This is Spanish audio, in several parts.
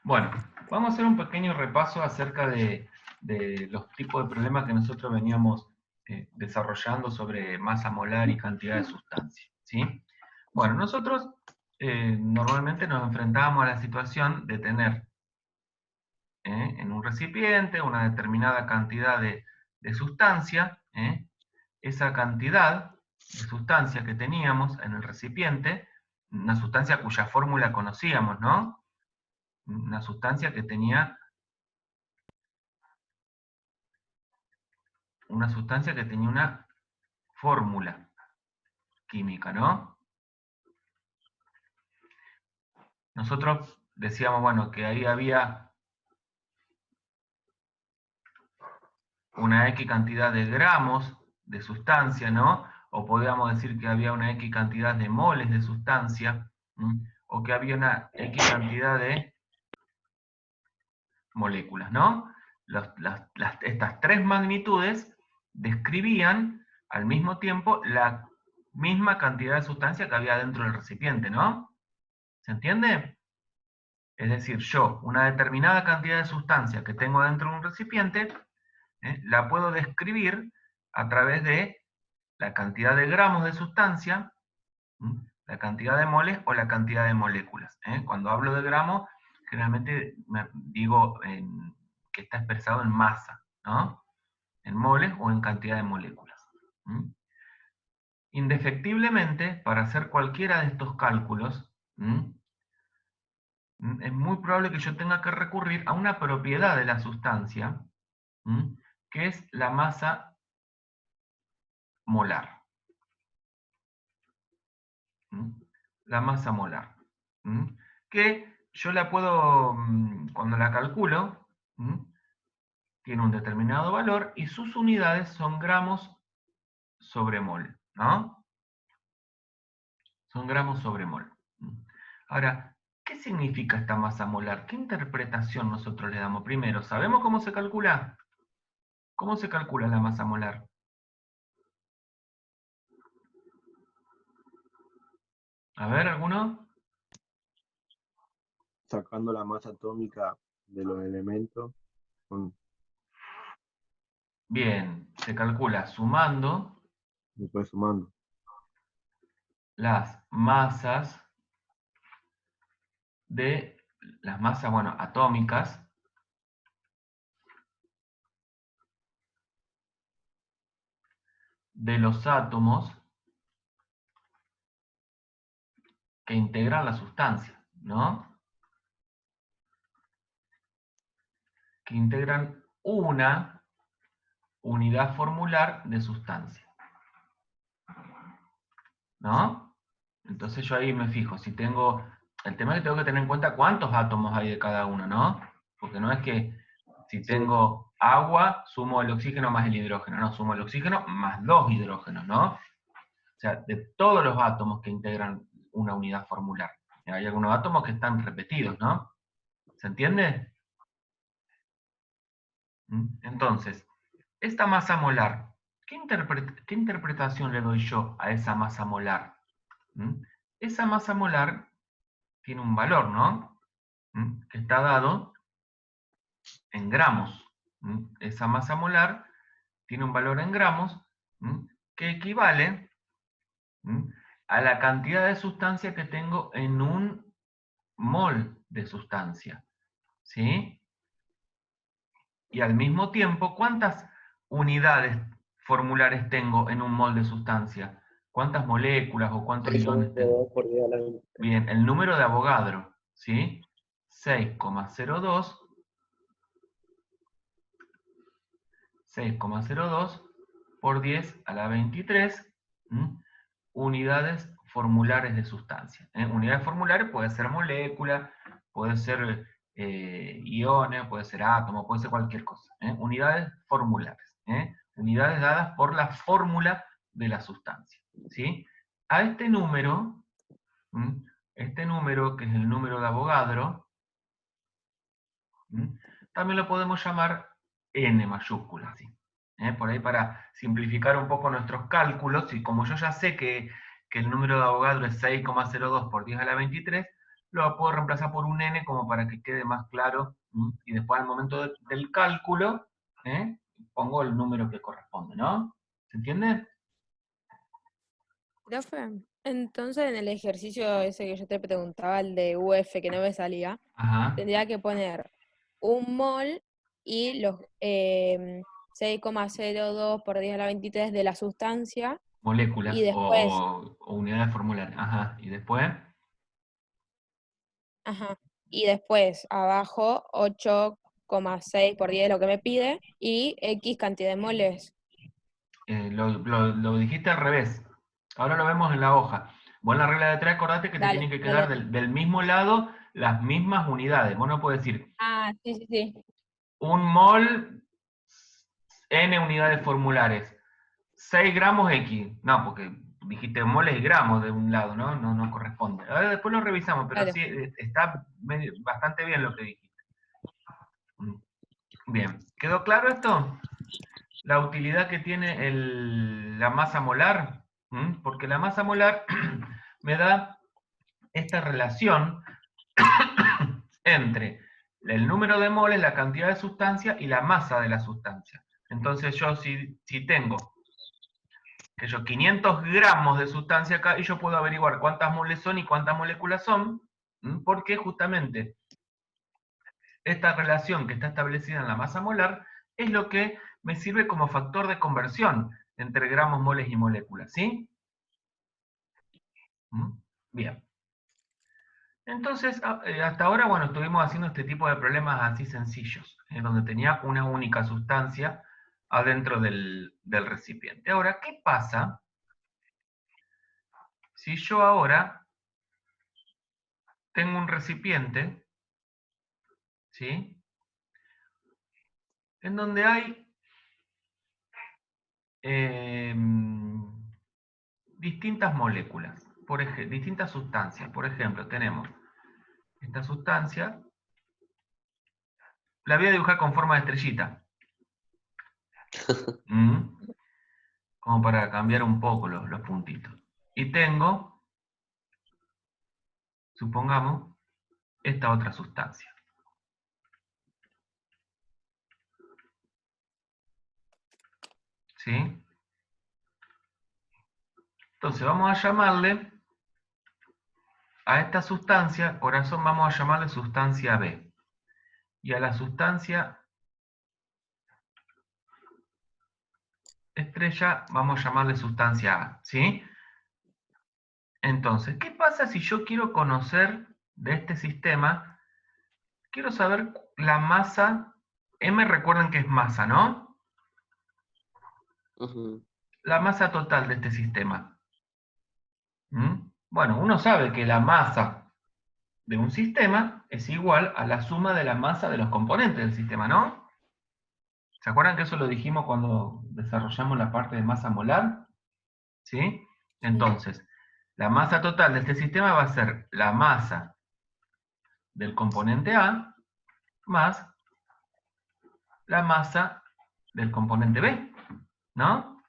Bueno, vamos a hacer un pequeño repaso acerca de los tipos de problemas que nosotros veníamos desarrollando sobre masa molar y cantidad de sustancia, ¿sí? Bueno, nosotros normalmente nos enfrentábamos a la situación de tener en un recipiente una determinada cantidad de sustancia, esa cantidad de sustancia que teníamos en el recipiente, una sustancia cuya fórmula conocíamos, ¿no? Una sustancia que tenía una fórmula química, ¿no? Nosotros decíamos, bueno, que ahí había una X cantidad de gramos de sustancia, ¿no? O podríamos decir que había una X cantidad de moles de sustancia, o que había una X cantidad de moléculas, ¿no? Estas tres magnitudes describían al mismo tiempo la misma cantidad de sustancia que había dentro del recipiente, ¿no? ¿Se entiende? Es decir, yo, una determinada cantidad de sustancia que tengo dentro de un recipiente, la puedo describir a través de la cantidad de gramos de sustancia, la cantidad de moles o la cantidad de moléculas. Cuando hablo de gramos, generalmente digo que está expresado en masa, ¿no? En moles o en cantidad de moléculas. Indefectiblemente, para hacer cualquiera de estos cálculos, es muy probable que yo tenga que recurrir a una propiedad de la sustancia, que es la masa molar. La masa molar. Que yo la puedo, cuando la calculo, tiene un determinado valor y sus unidades son gramos sobre mol, ¿no? Son gramos sobre mol. Ahora, ¿qué significa esta masa molar? ¿Qué interpretación nosotros le damos? Primero, ¿sabemos cómo se calcula? ¿Cómo se calcula la masa molar? A ver, ¿alguno? Sacando la masa atómica de los elementos. Con, Bien, se calcula sumando después sumando. las masas bueno, atómicas de los átomos que integran la sustancia, ¿no? Que integran una unidad formular de sustancia, ¿no? Entonces yo ahí me fijo, si tengo, el tema es que tengo que tener en cuenta cuántos átomos hay de cada uno, ¿no? Porque no es que si Sí, tengo agua, sumo el oxígeno más el hidrógeno, no, sumo el oxígeno más dos hidrógenos, ¿no? O sea, de todos los átomos que integran una unidad formular. Hay algunos átomos que están repetidos, ¿no? ¿Se entiende? Entonces, esta masa molar, ¿qué interpretación le doy yo a esa masa molar? Esa masa molar tiene un valor, ¿no? Que está dado en gramos. Esa masa molar tiene un valor en gramos que equivale a la cantidad de sustancia que tengo en un mol de sustancia. ¿Sí? Y al mismo tiempo, ¿cuántas unidades formulares tengo en un mol de sustancia? ¿Cuántas moléculas o cuántos iones tengo? 6,2 por 10 a la 23. Bien, el número de Avogadro, ¿sí? 6,02 por 10 a la 23 unidades formulares de sustancia. Unidades formulares puede ser molécula, puede ser iones, puede ser átomo, puede ser cualquier cosa. Unidades formulares. Unidades dadas por la fórmula de la sustancia. ¿Sí? A este número, que es el número de Avogadro, también lo podemos llamar n mayúscula. ¿Sí? Por ahí para simplificar un poco nuestros cálculos, y como yo ya sé que el número de Avogadro es 6,02 por 10 a la 23, lo puedo reemplazar por un n como para que quede más claro, y después al momento del cálculo, pongo el número que corresponde, ¿no? ¿Se entiende? Profe, entonces en el ejercicio ese que yo te preguntaba, el de UF que no me salía, Ajá. tendría que poner un mol y los 6,02 por 10 a la 23 de la sustancia y Moléculas después, o unidades formulares. Ajá. Y después, ajá, y después abajo 8,6 por 10 lo que me pide y X cantidad de moles. lo dijiste al revés. Ahora lo vemos en la hoja. Vos en la regla de 3, acordate que te Dale, tienen que quedar dale. del mismo lado las mismas unidades. Vos no puedes decir Ah, sí, sí, sí. un mol, n unidades formulares, 6 gramos X. No, porque dijiste moles y gramos de un lado, ¿no? No corresponde. Ahora después lo revisamos, pero Dale. sí, está bastante bien lo que dijiste. Bien, ¿quedó claro esto? La utilidad que tiene la masa molar, porque la masa molar me da esta relación entre el número de moles, la cantidad de sustancia y la masa de la sustancia. Entonces yo si tengo que 500 gramos de sustancia acá, y yo puedo averiguar cuántas moles son y cuántas moléculas son, porque justamente esta relación que está establecida en la masa molar es lo que me sirve como factor de conversión entre gramos, moles y moléculas, ¿sí? Bien. Entonces, hasta ahora, bueno, estuvimos haciendo este tipo de problemas así sencillos, donde tenía una única sustancia adentro del recipiente. Ahora, ¿qué pasa si yo ahora tengo un recipiente, ¿sí? En donde hay distintas moléculas, distintas sustancias. Por ejemplo, tenemos esta sustancia, la voy a dibujar con forma de estrellita. Como para cambiar un poco los puntitos. Y tengo, supongamos, esta otra sustancia. ¿Sí? Entonces vamos a llamarle a esta sustancia, corazón, vamos a llamarle sustancia B. Y a la sustancia estrella vamos a llamarle sustancia A. ¿Sí? Entonces, ¿qué pasa si yo quiero conocer de este sistema? Quiero saber la masa. M, recuerden que es masa, ¿no? La masa total de este sistema. Bueno, uno sabe que la masa de un sistema es igual a la suma de la masa de los componentes del sistema, ¿no? ¿Se acuerdan que eso lo dijimos cuando desarrollamos la parte de masa molar? ¿Sí? Entonces, la masa total de este sistema va a ser la masa del componente A más la masa del componente B, ¿no?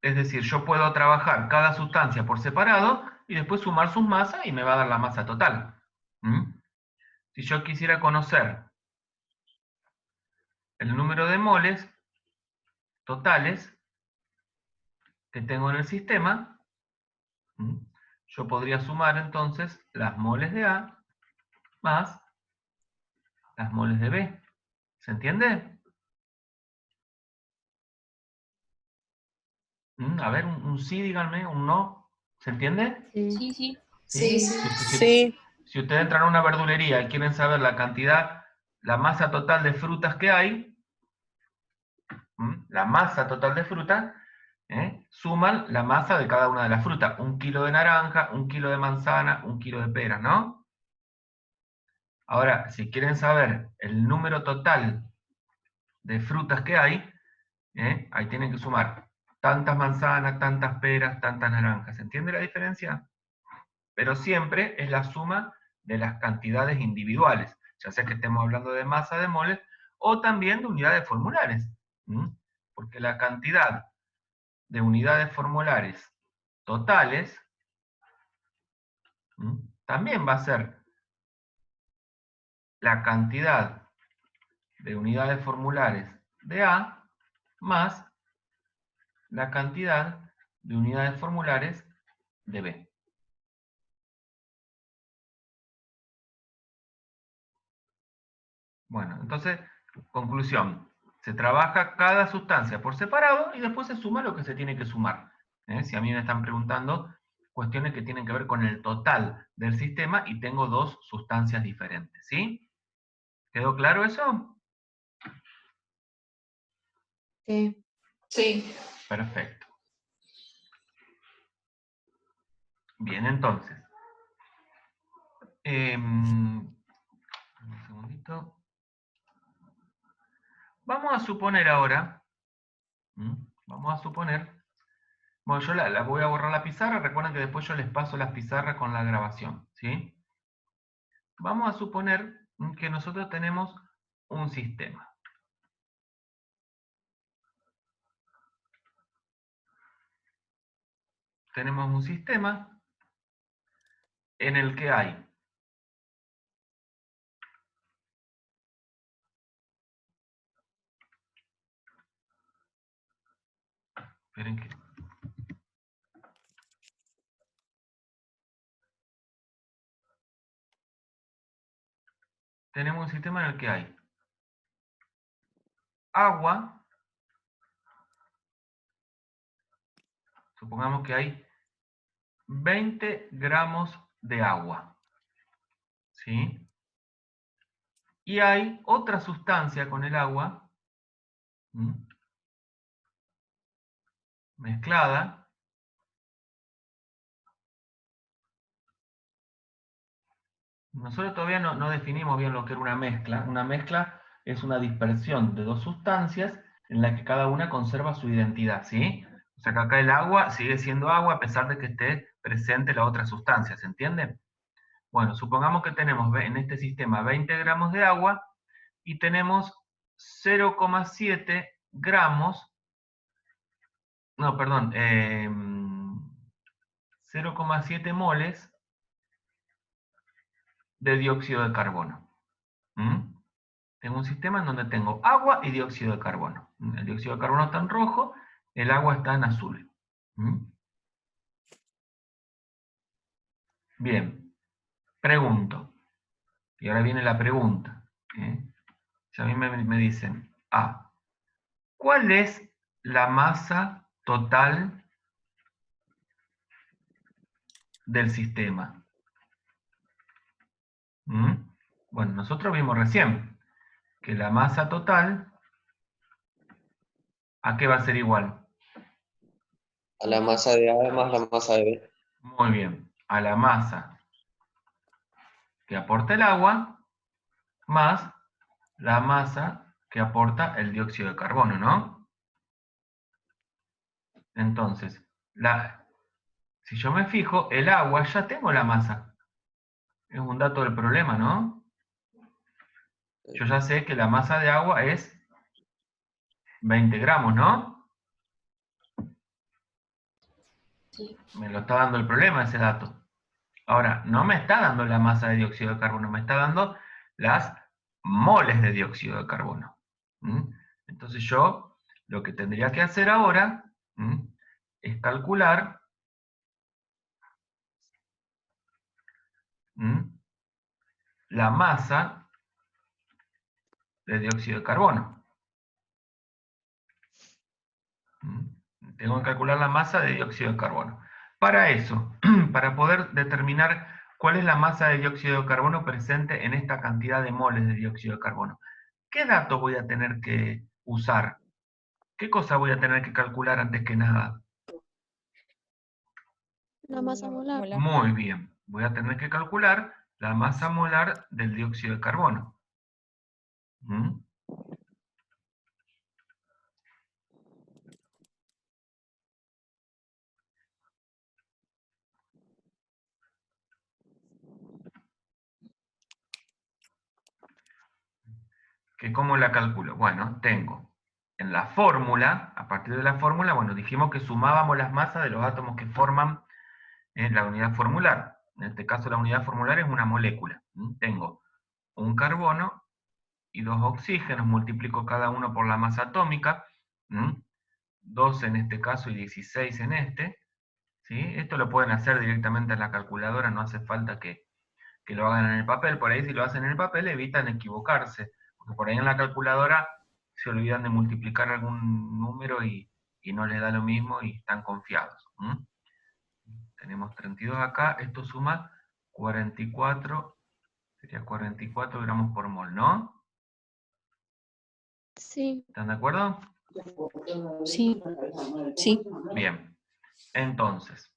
Es decir, yo puedo trabajar cada sustancia por separado y después sumar sus masas y me va a dar la masa total. Si yo quisiera conocer el número de moles totales que tengo en el sistema, yo podría sumar entonces las moles de A más las moles de B. ¿Se entiende? A ver, un sí, díganme, un no. ¿Se entiende? Sí, Sí. ¿Sí? sí. Si ustedes entran a una verdulería y quieren saber la cantidad, la masa total de frutas que hay, la masa total de frutas, suman la masa de cada una de las frutas. 1 kilo de naranja, 1 kilo de manzana, 1 kilo de pera, ¿no? Ahora, si quieren saber el número total de frutas que hay, ahí tienen que sumar tantas manzanas, tantas peras, tantas naranjas. ¿Se entiende la diferencia? Pero siempre es la suma de las cantidades individuales, ya sea que estemos hablando de masa de moles o también de unidades formulares. Porque la cantidad de unidades formulares totales, también va a ser la cantidad de unidades formulares de A más la cantidad de unidades formulares de B. Bueno, entonces, conclusión. Se trabaja cada sustancia por separado y después se suma lo que se tiene que sumar. Si a mí me están preguntando cuestiones que tienen que ver con el total del sistema y tengo dos sustancias diferentes, ¿sí? ¿Quedó claro eso? Sí. Sí. Perfecto. Bien, entonces. Un segundito. Vamos a suponer ahora, vamos a suponer, bueno, yo la voy a borrar la pizarra, recuerden que después yo les paso las pizarras con la grabación, ¿sí? Vamos a suponer que nosotros tenemos un sistema. Tenemos un sistema en el que hay esperen que tenemos un sistema en el que hay agua, supongamos que hay 20 gramos de agua, ¿sí? Y hay otra sustancia con el agua mezclada, nosotros todavía no definimos bien lo que era una mezcla. Una mezcla es una dispersión de dos sustancias en la que cada una conserva su identidad, ¿sí? O sea que acá el agua sigue siendo agua a pesar de que esté presente la otra sustancia, ¿se entiende? Bueno, supongamos que tenemos en este sistema 20 gramos de agua y tenemos 0,7 gramos, no, perdón, 0,7 moles de dióxido de carbono. Tengo un sistema en donde tengo agua y dióxido de carbono. El dióxido de carbono está en rojo, el agua está en azul. Bien, pregunto. Y ahora viene la pregunta. Si a mí me dicen, ¿cuál es la masa total del sistema? Bueno, nosotros vimos recién que la masa total, ¿a qué va a ser igual? A la masa de A más la masa de B. Muy bien, a la masa que aporta el agua más la masa que aporta el dióxido de carbono, ¿no? Entonces, si yo me fijo, el agua ya tengo la masa. Es un dato del problema, ¿no? Yo ya sé que la masa de agua es 20 gramos, ¿no? Sí. Me lo está dando el problema ese dato. Ahora, no me está dando la masa de dióxido de carbono, me está dando las moles de dióxido de carbono. Entonces yo lo que tendría que hacer ahora es calcular la masa de dióxido de carbono. Tengo que calcular la masa de dióxido de carbono. Para eso, para poder determinar cuál es la masa de dióxido de carbono presente en esta cantidad de moles de dióxido de carbono, ¿qué dato voy a tener que usar? ¿Qué cosa voy a tener que calcular antes que nada? La masa molar. Muy bien, voy a tener que calcular la masa molar del dióxido de carbono. ¿Cómo la calculo? Bueno, tengo en la fórmula, a partir de la fórmula, bueno, dijimos que sumábamos las masas de los átomos que forman la unidad formular. En este caso la unidad formular es una molécula. Tengo un carbono y 2 oxígenos, multiplico cada uno por la masa atómica, 12 en este caso y 16 en este. ¿Sí? Esto lo pueden hacer directamente en la calculadora, no hace falta que lo hagan en el papel. Por ahí si lo hacen en el papel evitan equivocarse, porque por ahí en la calculadora se olvidan de multiplicar algún número y no les da lo mismo y están confiados. Tenemos 32 acá, esto suma 44, sería 44 gramos por mol, ¿no? Sí. ¿Están de acuerdo? Sí. Sí. Bien, entonces,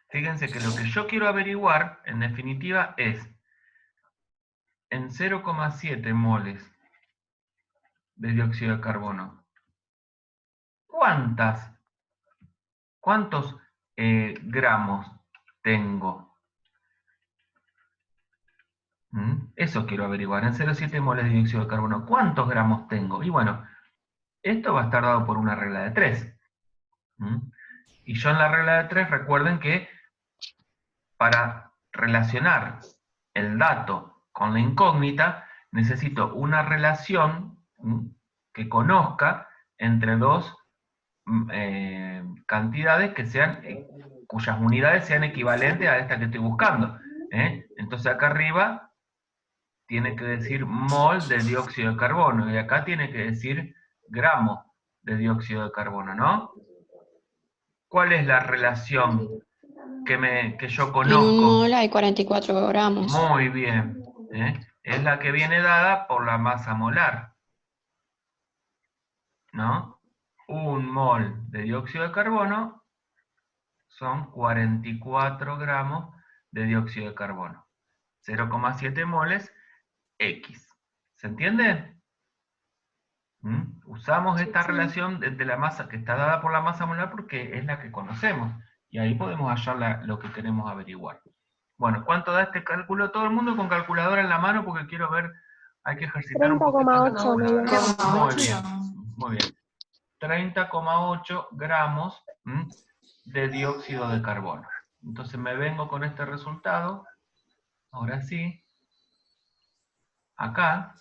fíjense que lo que yo quiero averiguar, en definitiva, es en 0,7 moles de dióxido de carbono, ¿cuántos gramos tengo? Eso quiero averiguar, en 0,7 moles de dióxido de carbono, ¿cuántos gramos tengo? Y bueno, esto va a estar dado por una regla de 3. Y yo en la regla de 3, recuerden que para relacionar el dato con la incógnita, necesito una relación que conozca entre dos cantidades que sean, cuyas unidades sean equivalentes a esta que estoy buscando. Entonces acá arriba tiene que decir mol de dióxido de carbono, y acá tiene que decir gramos de dióxido de carbono, ¿no? ¿Cuál es la relación que yo En un conozco? mol hay 44 gramos. Muy bien. Es la que viene dada por la masa molar, ¿no? Un mol de dióxido de carbono son 44 gramos de dióxido de carbono. 0,7 moles X. ¿Se entiende? Usamos esta relación de la masa que está dada por la masa molar porque es la que conocemos. Y ahí podemos hallar lo que queremos averiguar. Bueno, ¿cuánto da este cálculo? Todo el mundo con calculadora en la mano porque quiero ver, hay que ejercitar un poquito la 30,8 me calculadora. dio. Muy bien, muy bien. 30,8 gramos de dióxido de carbono. Entonces me vengo con este resultado, ahora sí, acá.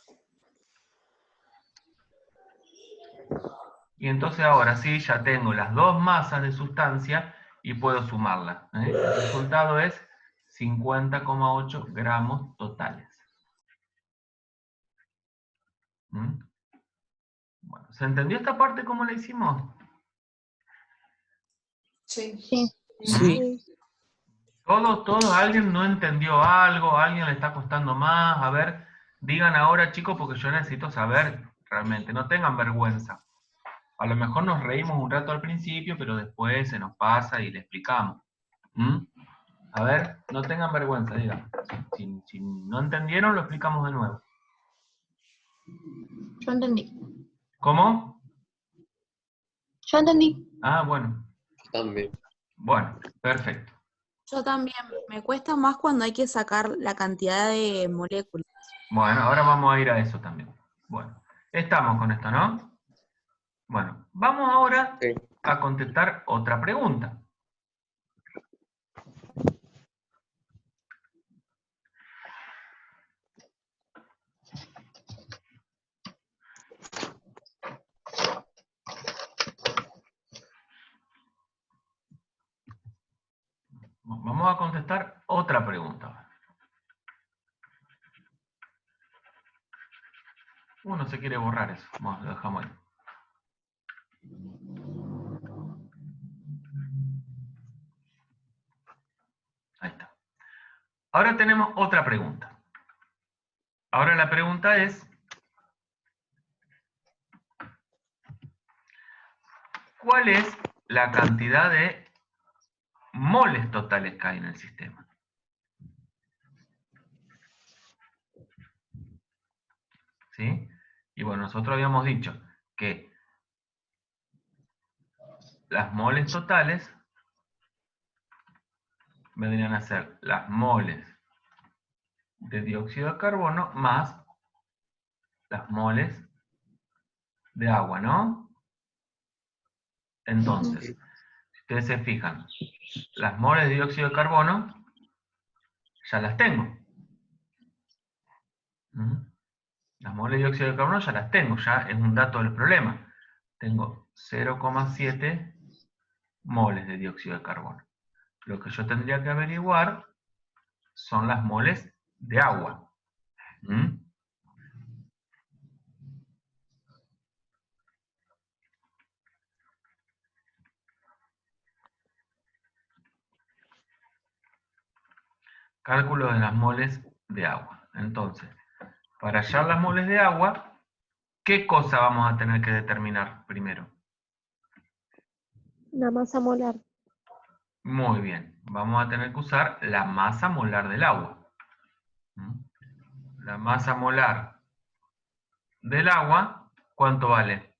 Y entonces ahora sí, ya tengo las dos masas de sustancia y puedo sumarlas. El resultado es 50,8 gramos totales. Bueno, ¿se entendió esta parte cómo la hicimos? Sí. Sí. ¿Todos? ¿Alguien no entendió algo? ¿A alguien le está costando más? A ver, digan ahora, chicos, porque yo necesito saber realmente. No tengan vergüenza. A lo mejor nos reímos un rato al principio, pero después se nos pasa y le explicamos. A ver, no tengan vergüenza, digan. Si no entendieron, lo explicamos de nuevo. Yo entendí. ¿Cómo? Yo entendí. Ah, bueno. También. Bueno, perfecto. Yo también, me cuesta más cuando hay que sacar la cantidad de moléculas. Bueno, ahora vamos a ir a eso también. Bueno, estamos con esto, ¿no? Bueno, vamos ahora Sí. a contestar otra pregunta. Vamos a contestar otra pregunta. Uno se quiere borrar eso. Bueno, lo dejamos ahí. Ahí está. Ahora tenemos otra pregunta. Ahora la pregunta es, ¿cuál es la cantidad de moles totales que hay en el sistema? ¿Sí? Y bueno, nosotros habíamos dicho que las moles totales vendrían a ser las moles de dióxido de carbono más las moles de agua, ¿no? Entonces, si ustedes se fijan, las moles de dióxido de carbono ya las tengo. Las moles de dióxido de carbono ya las tengo, ya es un dato del problema. Tengo 0,7 moles de dióxido de carbono. Lo que yo tendría que averiguar son las moles de agua. Cálculo de las moles de agua. Entonces, para hallar las moles de agua, ¿qué cosa vamos a tener que determinar primero? La masa molar. Muy bien, vamos a tener que usar la masa molar del agua. La masa molar del agua, ¿cuánto vale?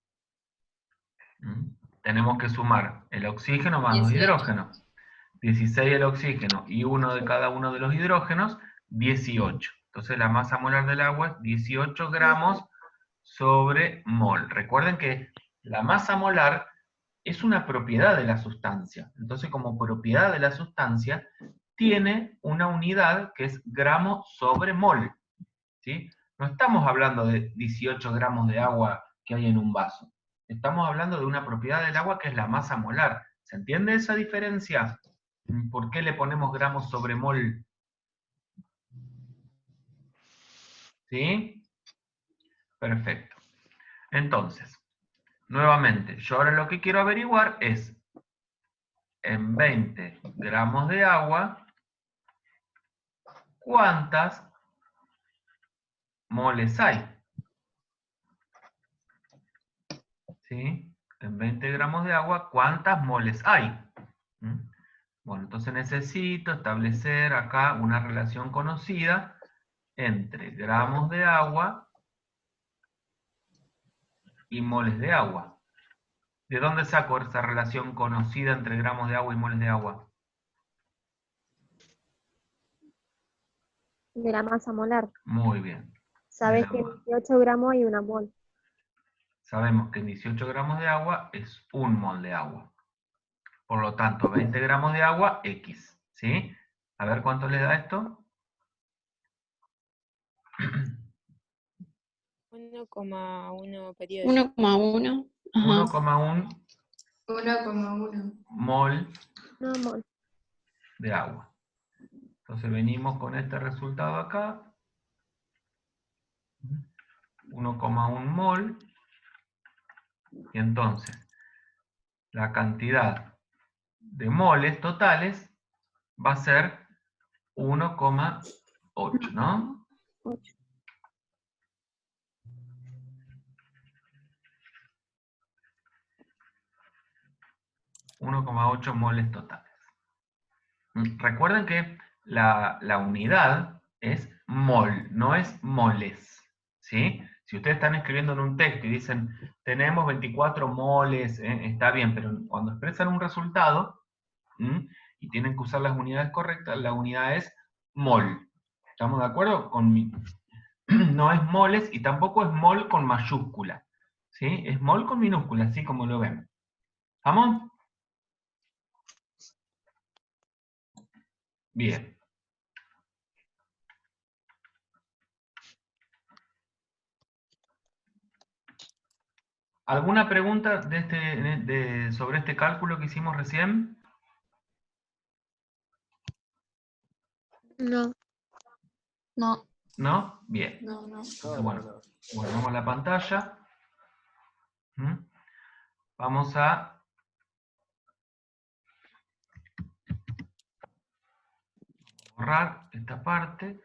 Tenemos que sumar el oxígeno más los 18. hidrógenos. 16 el oxígeno y uno de cada uno de los hidrógenos, 18. Entonces la masa molar del agua es 18 gramos sobre mol. Recuerden que la masa molar es una propiedad de la sustancia. Entonces, como propiedad de la sustancia, tiene una unidad que es gramo sobre mol. ¿Sí? No estamos hablando de 18 gramos de agua que hay en un vaso. Estamos hablando de una propiedad del agua que es la masa molar. ¿Se entiende esa diferencia? ¿Por qué le ponemos gramos sobre mol? ¿Sí? Perfecto. Entonces, nuevamente, yo ahora lo que quiero averiguar es, en 20 gramos de agua, ¿cuántas moles hay? ¿Sí? En 20 gramos de agua, ¿cuántas moles hay? Bueno, entonces necesito establecer acá una relación conocida entre gramos de agua y moles de agua. ¿De dónde saco esa relación conocida entre gramos de agua y moles de agua? De la masa molar. Muy bien. Sabes que en 18 gramos hay una mol. Sabemos que en 18 gramos de agua es un mol de agua. Por lo tanto, 20 gramos de agua, X. ¿Sí? A ver cuánto le da esto. 1,1 periodos. 1,1. Ajá. 1,1 1,1. mol No, mol. de agua. Entonces venimos con este resultado acá. 1,1 mol. Y entonces, la cantidad de moles totales va a ser 1,8, ¿no? 8. 1,8 moles totales. Recuerden que la unidad es mol, no es moles. ¿Sí? Si ustedes están escribiendo en un texto y dicen, tenemos 24 moles, está bien, pero cuando expresan un resultado y tienen que usar las unidades correctas, la unidad es mol. ¿Estamos de acuerdo? No es moles y tampoco es mol con mayúscula. ¿Sí? Es mol con minúscula, así como lo ven. ¿Vamos? Bien. ¿Alguna pregunta sobre este cálculo que hicimos recién? No. No, ¿No? Bien. no, no. Entonces, bueno, guardamos la pantalla. Vamos a borrar esta parte.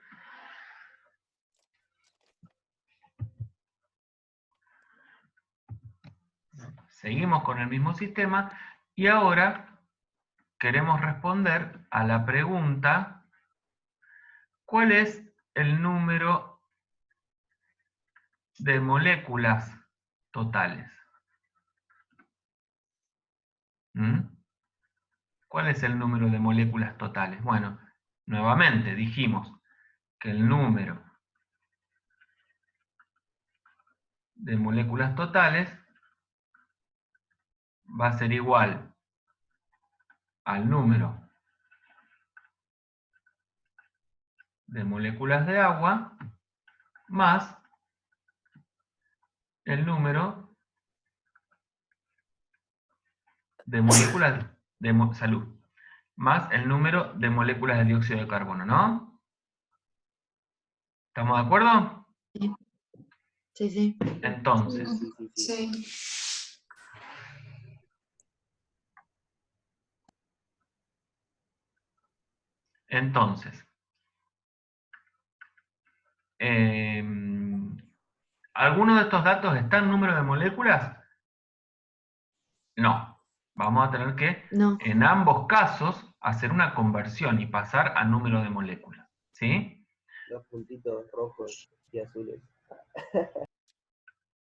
Seguimos con el mismo sistema y ahora queremos responder a la pregunta: ¿cuál es el número de moléculas totales? ¿Cuál es el número de moléculas totales? Bueno, nuevamente dijimos que el número de moléculas totales va a ser igual al número de moléculas de agua más el número de moléculas salud, más el número de moléculas de dióxido de carbono, ¿no? ¿Estamos de acuerdo? Sí, sí. Entonces, Sí. ¿alguno de estos datos está en número de moléculas? No. Vamos a tener que, No. en ambos casos, hacer una conversión y pasar a número de moléculas. ¿Sí? Los puntitos rojos y azules.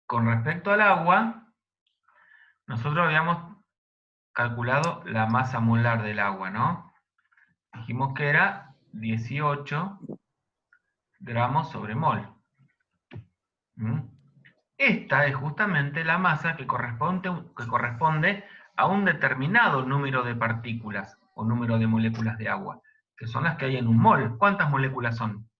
Con respecto al agua, nosotros habíamos calculado la masa molar del agua, ¿no? Dijimos que era 18 gramos sobre mol. ¿Mm? Esta es justamente la masa que corresponde a un determinado número de partículas o número de moléculas de agua, que son las que hay en un mol. ¿Cuántas moléculas son?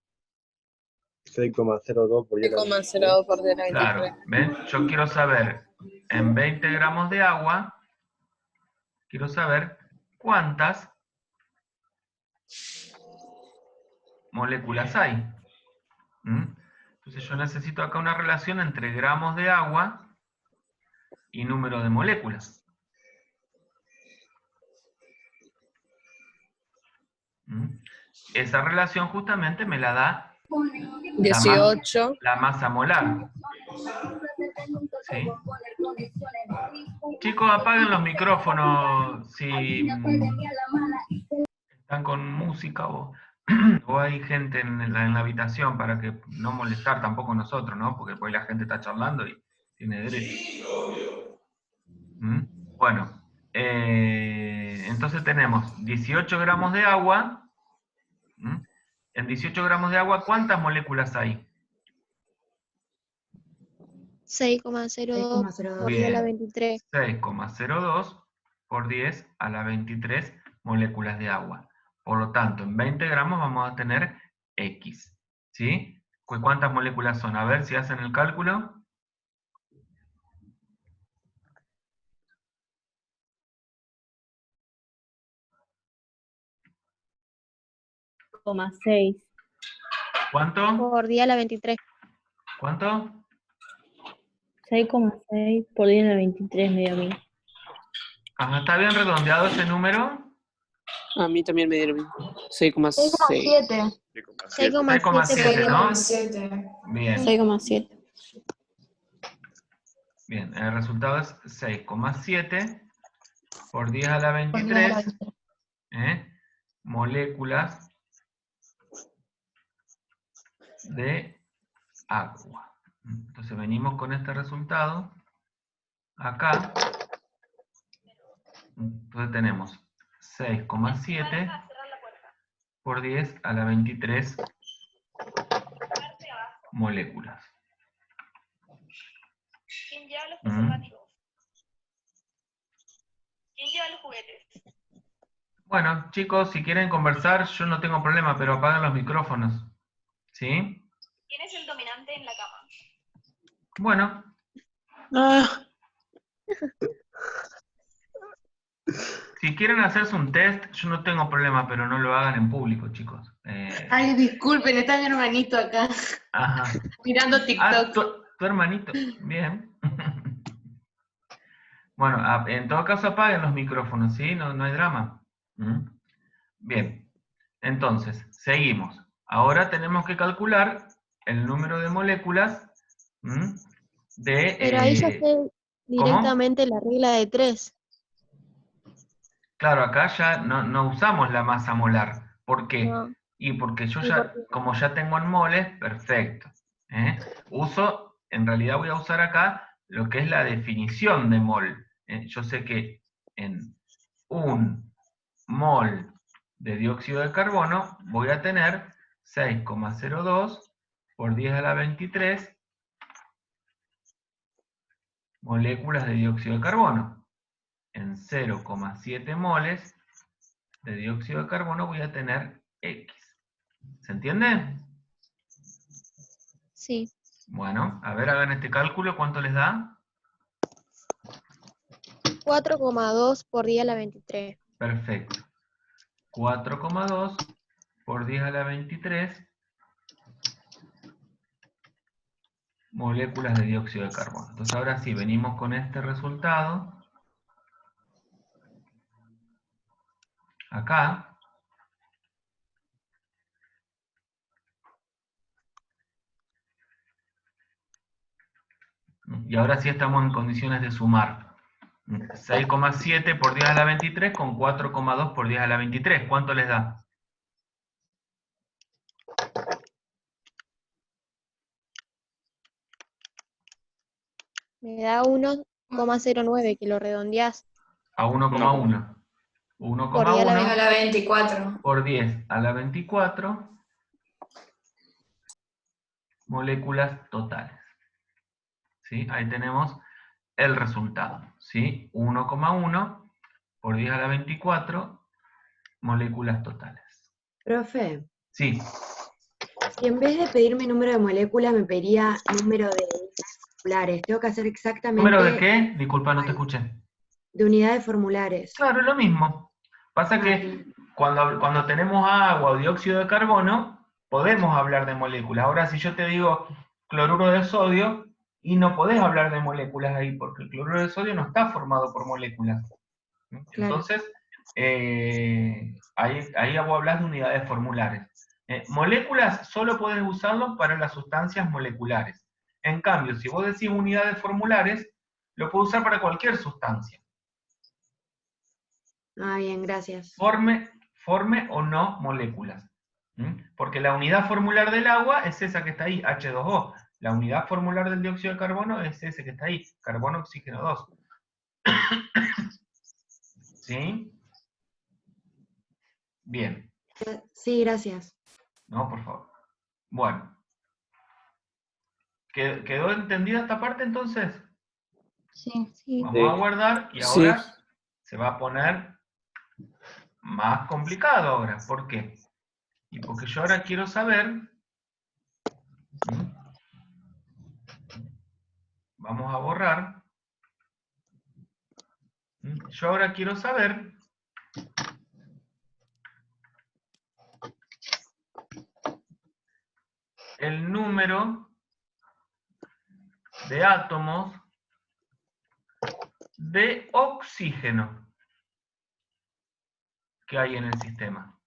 6,02 por 10 a la 23. 6,02 por 10 a la 23. Claro, ¿ven? Yo quiero saber, en 20 gramos de agua, quiero saber cuántas moléculas hay. ¿Mm? Entonces yo necesito acá una relación entre gramos de agua y número de moléculas. ¿Mm? Esa relación justamente me la da 18. la masa molar. ¿Sí? Chicos, apaguen los micrófonos si están con música o hay gente en la habitación para que no molestar tampoco nosotros, ¿no? Porque después la gente está charlando y tiene derecho. ¿Mm? Bueno, entonces tenemos 18 gramos de agua. ¿Mm? En 18 gramos de agua, ¿cuántas moléculas hay? 6,02 por 10 a la 23. 6,02 por 10 a la 23 moléculas de agua. Por lo tanto, en 20 gramos vamos a tener X. ¿Sí? ¿Cuántas moléculas son? A ver si hacen el cálculo. ¿Cuánto? Por 10 a la 23. ¿Cuánto? 6,6 por 10 a la 23 me dio a mí. Ajá, ¿está bien redondeado ese número? A mí también me dieron 6,6. 6,7. 6,7, ¿no? 6,7. Bien. 6,7. Bien, el resultado es 6,7 por 10 a la 23 moléculas de agua. Entonces venimos con este resultado acá. Entonces tenemos 6,7 por 10 a la 23 moléculas. ¿Quién lleva los preservativos? ¿Quién lleva los juguetes? Bueno, chicos, si quieren conversar, yo no tengo problema, pero apaguen los micrófonos. ¿Sí? ¿Quién es el dominante en la cama? Bueno. Si quieren hacerse un test, yo no tengo problema, pero no lo hagan en público, chicos. Ay, disculpen, está mi hermanito acá. Ajá. Mirando TikTok. Tu hermanito. Bien. Bueno, en todo caso apaguen los micrófonos, ¿sí? No hay drama. Bien. Entonces, seguimos. Ahora tenemos que calcular el número de moléculas de... Pero ahí ya sé directamente la regla de 3. Claro, acá ya no usamos la masa molar. ¿Por qué? No. Y porque yo ya, como ya tengo en moles, perfecto. En realidad voy a usar acá lo que es la definición de mol. Yo sé que en 1 mol de dióxido de carbono voy a tener 6,02 por 10 a la 23 moléculas de dióxido de carbono. En 0,7 moles de dióxido de carbono voy a tener X. ¿Se entiende? Sí. Bueno, a ver, hagan este cálculo, ¿cuánto les da? 4,2 por 10 a la 23. Perfecto. 4,2 por 10 a la 23 moléculas de dióxido de carbono. Entonces ahora sí, venimos con este resultado. Acá. Y ahora sí estamos en condiciones de sumar. 6,7 por 10 a la 23 con 4,2 por 10 a la 23. ¿Cuánto les da? Me da 1,09 que lo redondeás. A 1,1. Por 10 a la 1,1 24. por 10 a la 24 moléculas totales. ¿Sí? Ahí tenemos el resultado. ¿Sí? 1,1 por 10 a la 24 moléculas totales. Profe, Sí. si en vez de pedirme número de moléculas me pediría número de unidades formulares, tengo que hacer exactamente... ¿Número de qué? Disculpa, no te escuché. De unidades formulares. Claro, es lo mismo. Pasa que cuando tenemos agua o dióxido de carbono, podemos hablar de moléculas. Ahora, si yo te digo cloruro de sodio, y no podés hablar de moléculas ahí, porque el cloruro de sodio no está formado por moléculas. Entonces, ahí vos hablas de unidades formulares. Moléculas solo podés usarlo para las sustancias moleculares. En cambio, si vos decís unidades formulares, lo puedo usar para cualquier sustancia. Ah, bien, gracias. Forme o no moléculas. Porque la unidad formular del agua es esa que está ahí, H2O. La unidad formular del dióxido de carbono es ese que está ahí, carbono, oxígeno 2. ¿Sí? Bien. Sí, gracias. No, por favor. Bueno. ¿Quedó entendida esta parte entonces? Sí. Vamos a guardar y ahora se va a poner más complicado ahora. ¿Por qué? Y porque yo ahora quiero saber... Vamos a borrar. Yo ahora quiero saber el número de átomos de oxígeno que hay en el sistema.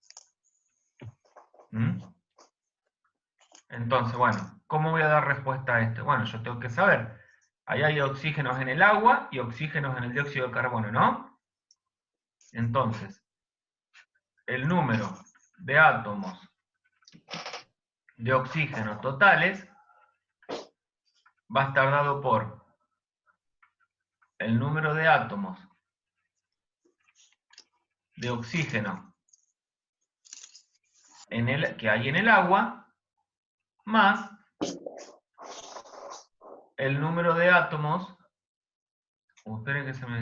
Entonces, bueno, ¿cómo voy a dar respuesta a esto? Bueno, yo tengo que saber, ahí hay oxígenos en el agua y oxígenos en el dióxido de carbono, ¿no? Entonces, el número de átomos de oxígeno totales va a estar dado por el número de átomos de oxígeno que hay en el agua, más el número de átomos, esperen que se me...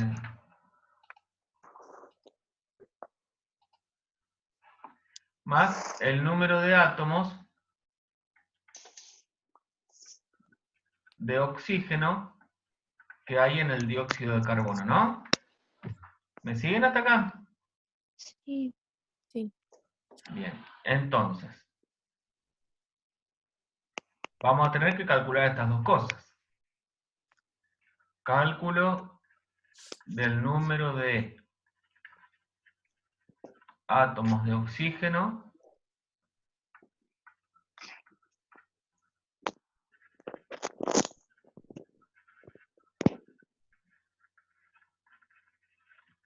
más el número de átomos de oxígeno que hay en el dióxido de carbono, ¿no? ¿Me siguen hasta acá? Sí. Bien, entonces, vamos a tener que calcular estas dos cosas. Cálculo del número de átomos de oxígeno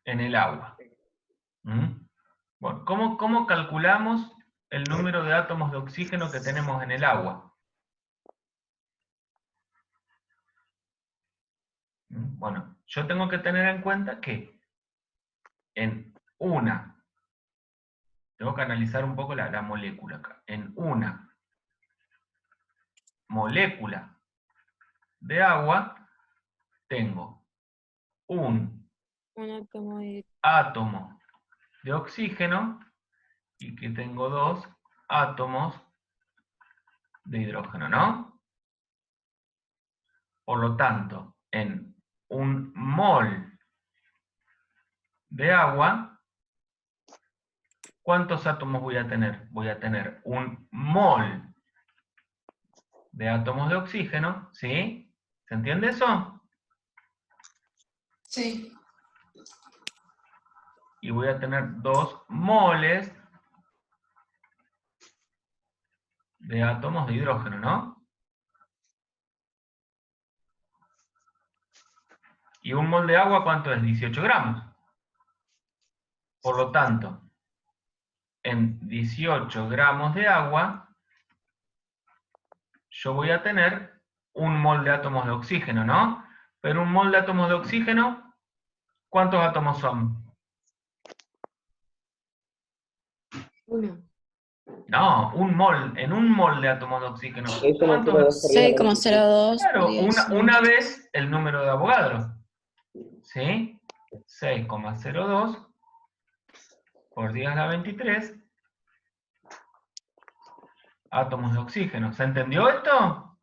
en el agua. Bueno, ¿cómo calculamos el número de átomos de oxígeno que tenemos en el agua? Bueno, yo tengo que tener en cuenta que tengo que analizar un poco la molécula acá. En una molécula de agua tengo un Un átomo de... átomo de oxígeno y que tengo 2 átomos de hidrógeno, ¿no? Por lo tanto, en un mol de agua, ¿cuántos átomos voy a tener? Voy a tener un mol de átomos de oxígeno, ¿sí? ¿Se entiende eso? Sí. Y voy a tener 2 moles de átomos de hidrógeno, ¿no? Y un mol de agua, ¿cuánto es? 18 gramos. Por lo tanto, en 18 gramos de agua, yo voy a tener un mol de átomos de oxígeno, ¿no? Pero un mol de átomos de oxígeno, ¿cuántos átomos son? 1. No, un mol, en un mol de átomos de oxígeno. 6,02 Claro, por 10. una vez el número de Avogadro. ¿Sí? 6,02 por 10 a la 23 átomos de oxígeno. ¿Se entendió esto?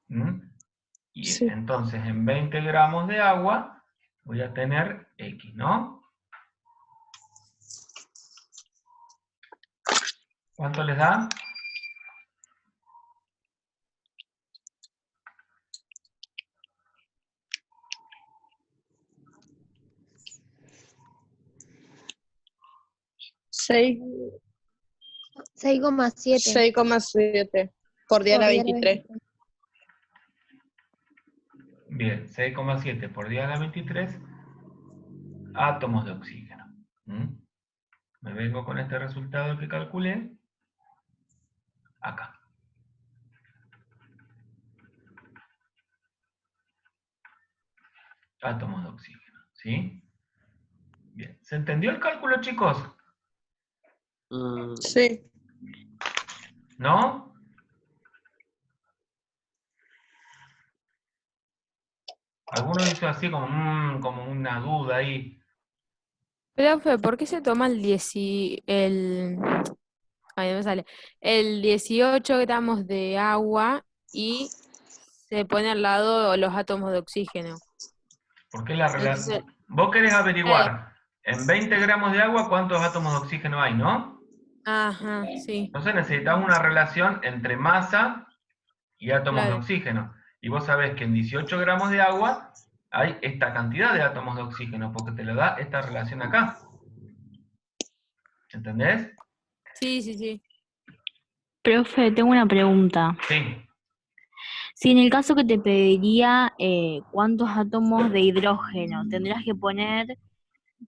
¿Mm? Y Sí. entonces en 20 gramos de agua voy a tener X, ¿no? ¿Cuánto les da? Seis- 6,7 6,7 por 10 a la por 10 a la 23. 23. Bien, 6,7 por 10 a la 23 átomos de oxígeno. ¿Mm? Me vengo con este resultado que calculé acá. Átomos de oxígeno, ¿sí? Bien, ¿se entendió el cálculo, chicos? Sí. ¿No? Alguno hizo así como una duda ahí. Profe, ¿por qué se toma ay, no me sale, el 18 gramos de agua y se pone al lado los átomos de oxígeno? Porque la Entonces, relación... Vos querés averiguar en 20 gramos de agua cuántos átomos de oxígeno hay, ¿no? ajá, sí, Entonces necesitamos una relación entre masa y átomos de claro. oxígeno. Y vos sabés que en 18 gramos de agua hay esta cantidad de átomos de oxígeno, porque te lo da esta relación acá. ¿Entendés? Sí, sí, sí. Profe, tengo una pregunta. Sí. Si en el caso que te pediría cuántos átomos de hidrógeno, tendrías que poner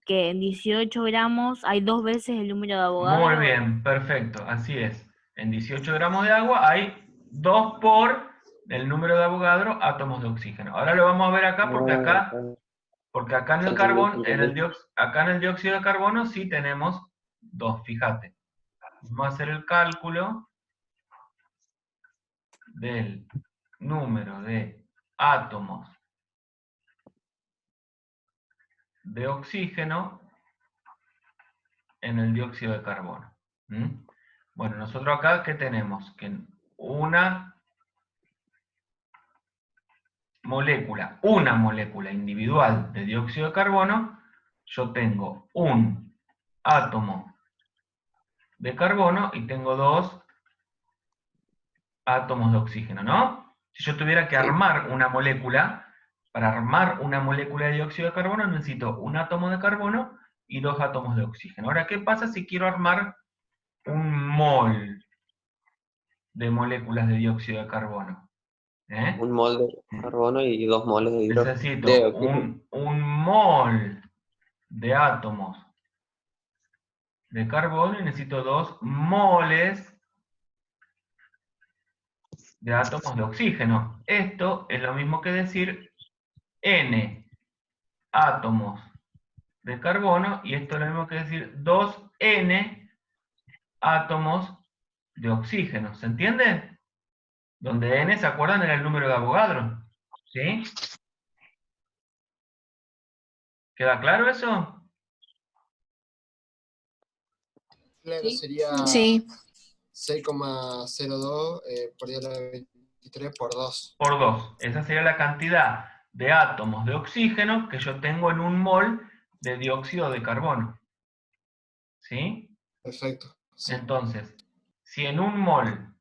que en 18 gramos hay 2 veces el número de Avogadro. Muy bien, perfecto, así es. En 18 gramos de agua hay 2 por el número de Avogadro átomos de oxígeno. Ahora lo vamos a ver acá porque acá en el carbón, acá en el dióxido de carbono sí tenemos 2, fíjate. Vamos a hacer el cálculo del número de átomos de oxígeno en el dióxido de carbono. ¿Mm? Bueno, nosotros acá, ¿qué tenemos? Que en una molécula individual de dióxido de carbono, yo tengo un átomo de carbono y tengo 2 átomos de oxígeno, ¿no? Si yo tuviera que armar una molécula, para armar una molécula de dióxido de carbono necesito un átomo de carbono y 2 átomos de oxígeno. Ahora, ¿qué pasa si quiero armar un mol de moléculas de dióxido de carbono? Un mol de carbono y 2 moles de hidrógeno. Necesito un mol de átomos de carbono y necesito 2 moles de átomos de oxígeno. Esto es lo mismo que decir N átomos de carbono y esto es lo mismo que decir 2N átomos de oxígeno. ¿Se entiende? Donde N, ¿se acuerdan? Era el número de Avogadro. ¿Sí? ¿Queda claro eso? Claro, sería Sí. 6,02 por 10 a la 23 por 2. Por 2. Esa sería la cantidad de átomos de oxígeno que yo tengo en un mol de dióxido de carbono. ¿Sí? Perfecto. Sí. Entonces, si en un mol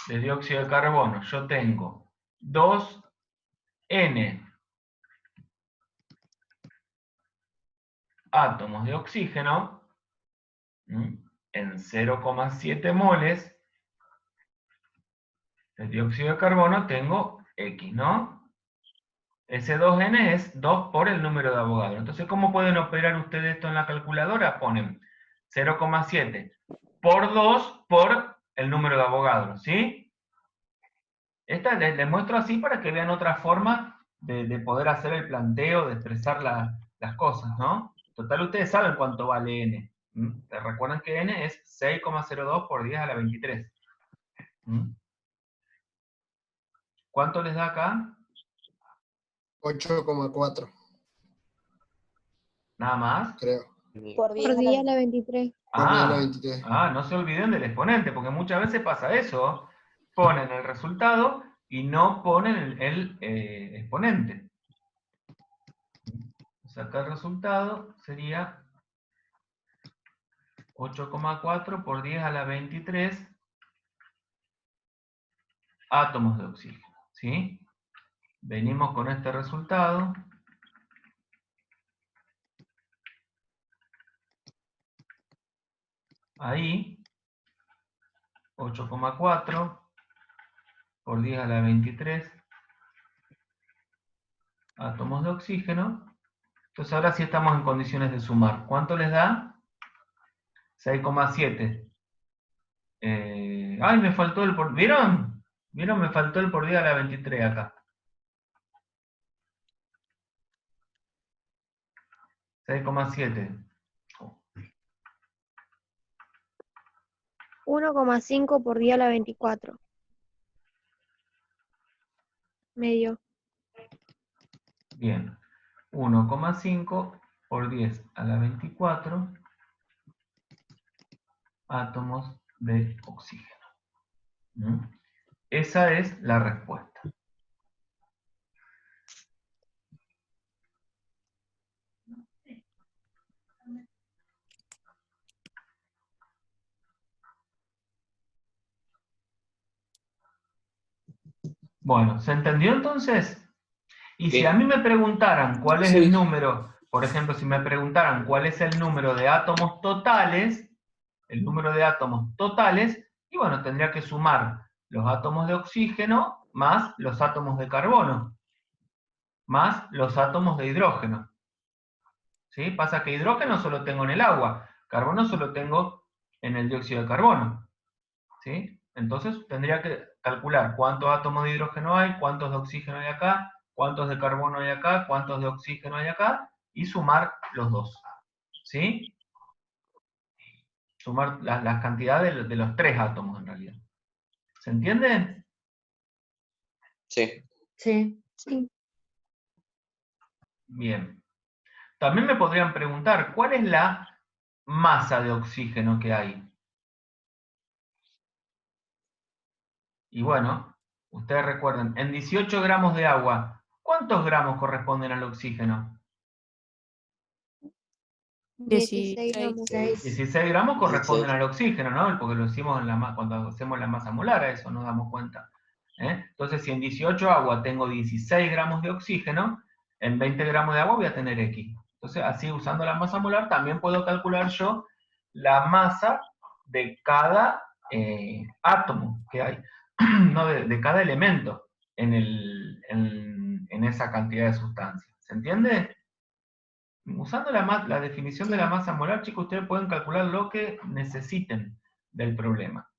de dióxido de carbono yo tengo 2N átomos de oxígeno, en 0,7 moles de dióxido de carbono tengo X, ¿no? Ese 2N es 2 por el número de Avogadro. Entonces, ¿cómo pueden operar ustedes esto en la calculadora? Ponen 0,7 por 2 por el número de Avogadro, ¿sí? Esta les muestro así para que vean otra forma de poder hacer el planteo, de expresar las cosas, ¿no? Total, ustedes saben cuánto vale N. ¿Te recuerdan que N es 6,02 por 10 a la 23? ¿Cuánto les da acá? 8,4. ¿Nada más? Creo. Por 10 a la 23. Por 10 a la 23. No se olviden del exponente, porque muchas veces pasa eso. Ponen el resultado y no ponen el exponente. O sea, acá el resultado sería 8,4 por 10 a la 23 átomos de oxígeno, ¿sí? Venimos con este resultado. Ahí, 8,4 por 10 a la 23 átomos de oxígeno. Entonces ahora sí estamos en condiciones de sumar. ¿Cuánto les da? 6,7. ¡Ay, me faltó el por... ¿Vieron? ¿Vieron? Me faltó el por 10 a la 23 acá. 6,7. 1,5 por 10 a la 24. Medio. Bien. 1,5 por 10 a la 24 átomos de oxígeno. Esa es la respuesta. Bueno, ¿se entendió entonces? Y si a mí me preguntaran cuál es el número, por ejemplo, si me preguntaran cuál es el número de átomos totales, y bueno, tendría que sumar los átomos de oxígeno más los átomos de carbono, más los átomos de hidrógeno. ¿Sí? Pasa que hidrógeno solo tengo en el agua, carbono solo tengo en el dióxido de carbono. ¿Sí? Entonces tendría que calcular cuántos átomos de hidrógeno hay, cuántos de oxígeno hay acá, cuántos de carbono hay acá, cuántos de oxígeno hay acá, y sumar los dos. ¿Sí? Sumar las cantidades de los tres átomos en realidad. ¿Se entiende? Sí. Sí. Sí. Bien. También me podrían preguntar, ¿cuál es la masa de oxígeno que hay? Y bueno, ustedes recuerden, en 18 gramos de agua, ¿cuántos gramos corresponden al oxígeno? 16 gramos. 16 gramos corresponden al oxígeno, ¿no? Porque lo hicimos cuando hacemos la masa molar, a eso nos damos cuenta. Entonces, si en 18 agua tengo 16 gramos de oxígeno, en 20 gramos de agua voy a tener X. Entonces, así usando la masa molar, también puedo calcular yo la masa de cada átomo que hay, no de cada elemento en esa cantidad de sustancia. ¿Se entiende? Usando la definición de la masa molar, chicos, ustedes pueden calcular lo que necesiten del problema.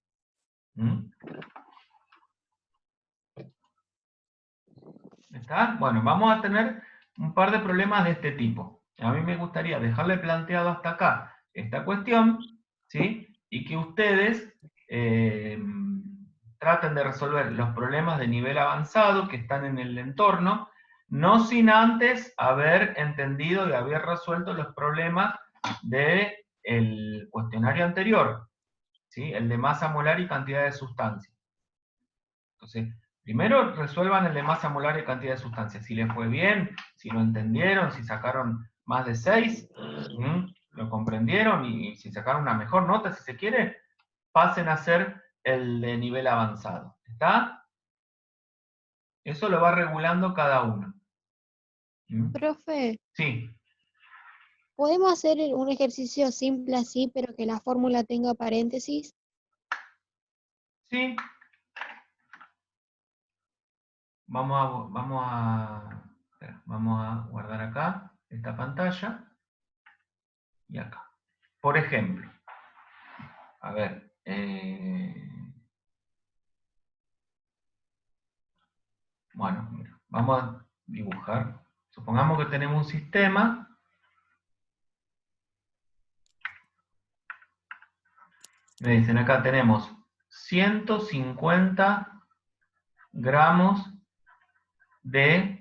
¿Está? Bueno, vamos a tener un par de problemas de este tipo. A mí me gustaría dejarle planteado hasta acá esta cuestión, ¿sí? Y que ustedes traten de resolver los problemas de nivel avanzado que están en el entorno No sin antes haber entendido y haber resuelto los problemas del cuestionario anterior, ¿sí? El de masa molar y cantidad de sustancia. Entonces, primero resuelvan el de masa molar y cantidad de sustancia. Si les fue bien, si lo entendieron, si sacaron más de 6, lo comprendieron y si sacaron una mejor nota, si se quiere, pasen a hacer el de nivel avanzado. ¿Está? Eso lo va regulando cada uno. Profe, Sí. ¿podemos hacer un ejercicio simple así, pero que la fórmula tenga paréntesis? Sí. Vamos a guardar acá esta pantalla y acá. Por ejemplo, a ver, bueno, mira, vamos a dibujar. Supongamos que tenemos un sistema. Me dicen acá tenemos 150 gramos de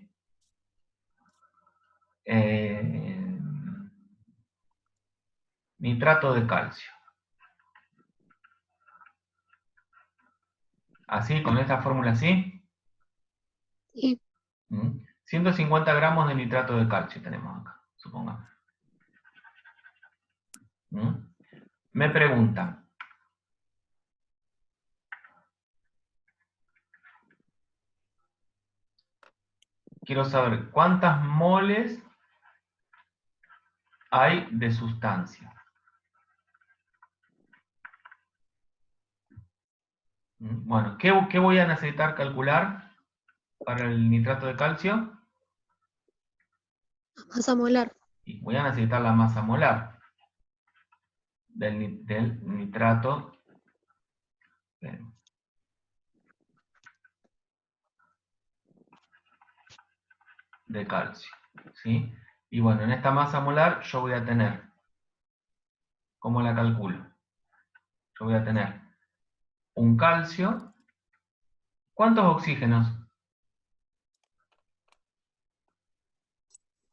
nitrato de calcio. ¿Así? ¿Con esta fórmula así? Sí. 150 gramos de nitrato de calcio tenemos acá, supongamos. Me preguntan. Quiero saber cuántas moles hay de sustancia. Bueno, ¿qué voy a necesitar calcular para el nitrato de calcio? Masa molar. Y voy a necesitar la masa molar del nitrato de calcio. ¿Sí? Y bueno, en esta masa molar yo voy a tener, ¿cómo la calculo? Yo voy a tener un calcio. ¿Cuántos oxígenos?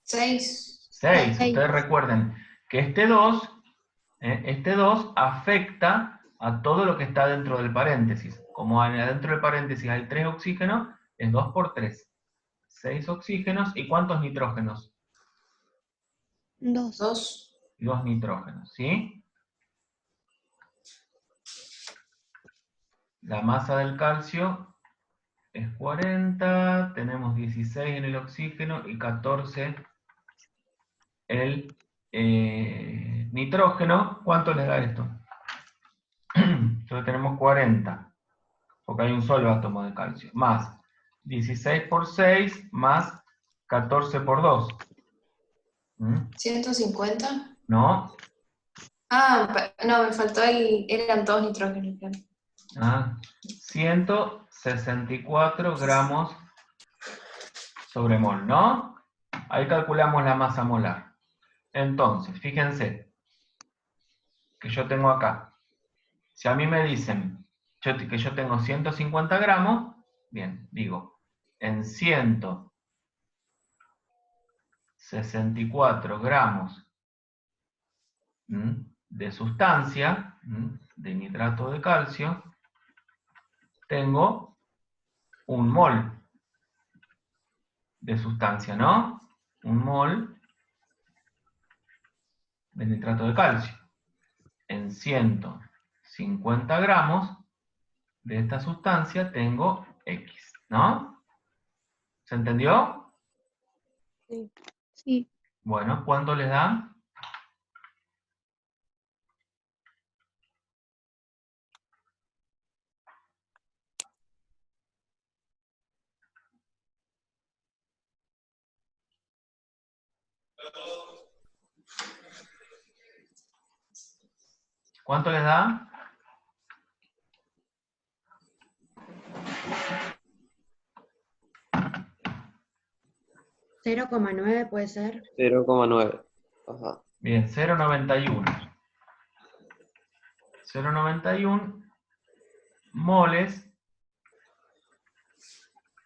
6. 6. Ustedes recuerden que este 2 afecta a todo lo que está dentro del paréntesis. Como dentro del paréntesis hay 3 oxígenos, es 2 por 3. 6 oxígenos. ¿Y cuántos nitrógenos? 2. 2 nitrógenos, ¿sí? La masa del calcio es 40, tenemos 16 en el oxígeno y 14 el nitrógeno. ¿Cuánto les da esto? Entonces tenemos 40, porque hay un solo átomo de calcio, más 16 por 6, más 14 por 2. ¿150? ¿No? No, me faltó eran todos nitrógenos. Claro. 164 gramos sobre mol, ¿no? Ahí calculamos la masa molar. Entonces, fíjense que yo tengo acá. Si a mí me dicen que yo tengo 150 gramos, bien, digo, en 164 gramos de sustancia, de nitrato de calcio, tengo un mol de sustancia, ¿no? Un mol de nitrato de calcio. En 150 gramos de esta sustancia tengo X, ¿no? ¿Se entendió? Sí. Sí. Bueno, ¿cuánto les da? ¿Cuánto les da? 0,9 puede ser. 0,9. Ajá. Bien, 0,91. 0,91 moles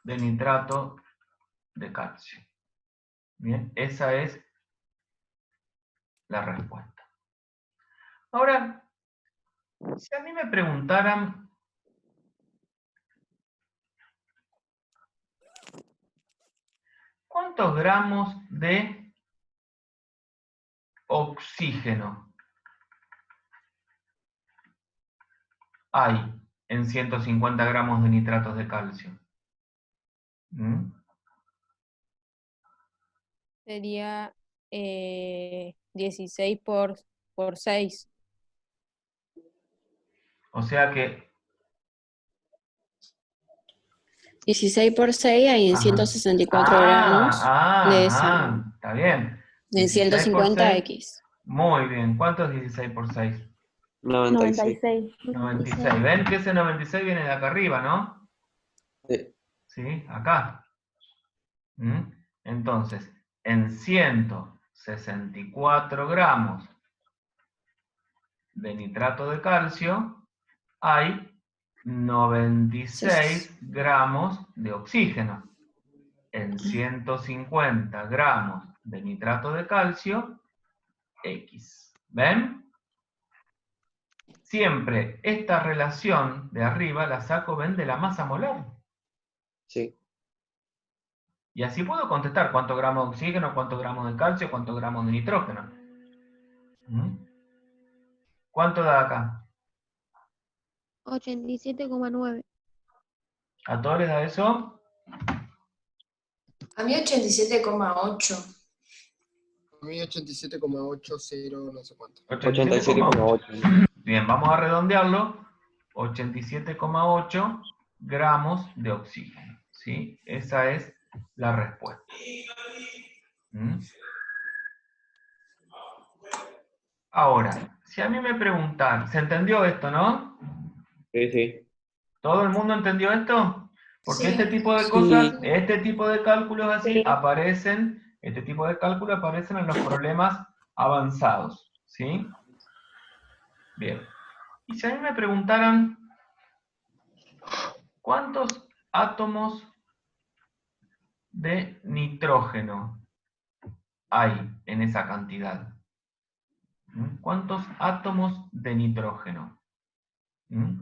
de nitrato de calcio. Bien, esa es la respuesta. Ahora, si a mí me preguntaran ¿cuántos gramos de oxígeno hay en 150 gramos de nitratos de calcio? ¿Mm? Sería 16 por 6. O sea que 16 por 6 hay en ajá. 164 gramos de esa. Está bien. De 16 por 150 6. X. Muy bien. ¿Cuánto es 16 por 6? 96. 96. ¿Ven que ese 96 viene de acá arriba, no? Sí. ¿Sí? Acá. ¿Mm? Entonces, en 164 gramos de nitrato de calcio hay 96 gramos de oxígeno. En 150 gramos de nitrato de calcio, X. ¿Ven? Siempre esta relación de arriba la saco, ¿ven? De la masa molar. Sí. Y así puedo contestar cuántos gramos de oxígeno, cuántos gramos de calcio, cuántos gramos de nitrógeno. ¿Mm? ¿Cuánto da acá? 87,9. ¿A todos les da eso? A mí 87,8. A mí 87,80 no sé cuánto. 87,8. Bien, vamos a redondearlo. 87,8 gramos de oxígeno. ¿Sí? Esa es la respuesta. ¿Mm? Ahora, si a mí me preguntan, ¿se entendió esto, no? Sí, sí. ¿Todo el mundo entendió esto? Porque Sí. este tipo de cosas, este tipo de cálculos así aparecen, este tipo de cálculos aparecen en los problemas avanzados. ¿Sí? Bien. Y si a mí me preguntaran, ¿cuántos átomos de nitrógeno hay en esa cantidad? ¿Mm? ¿Cuántos átomos de nitrógeno? ¿Mm?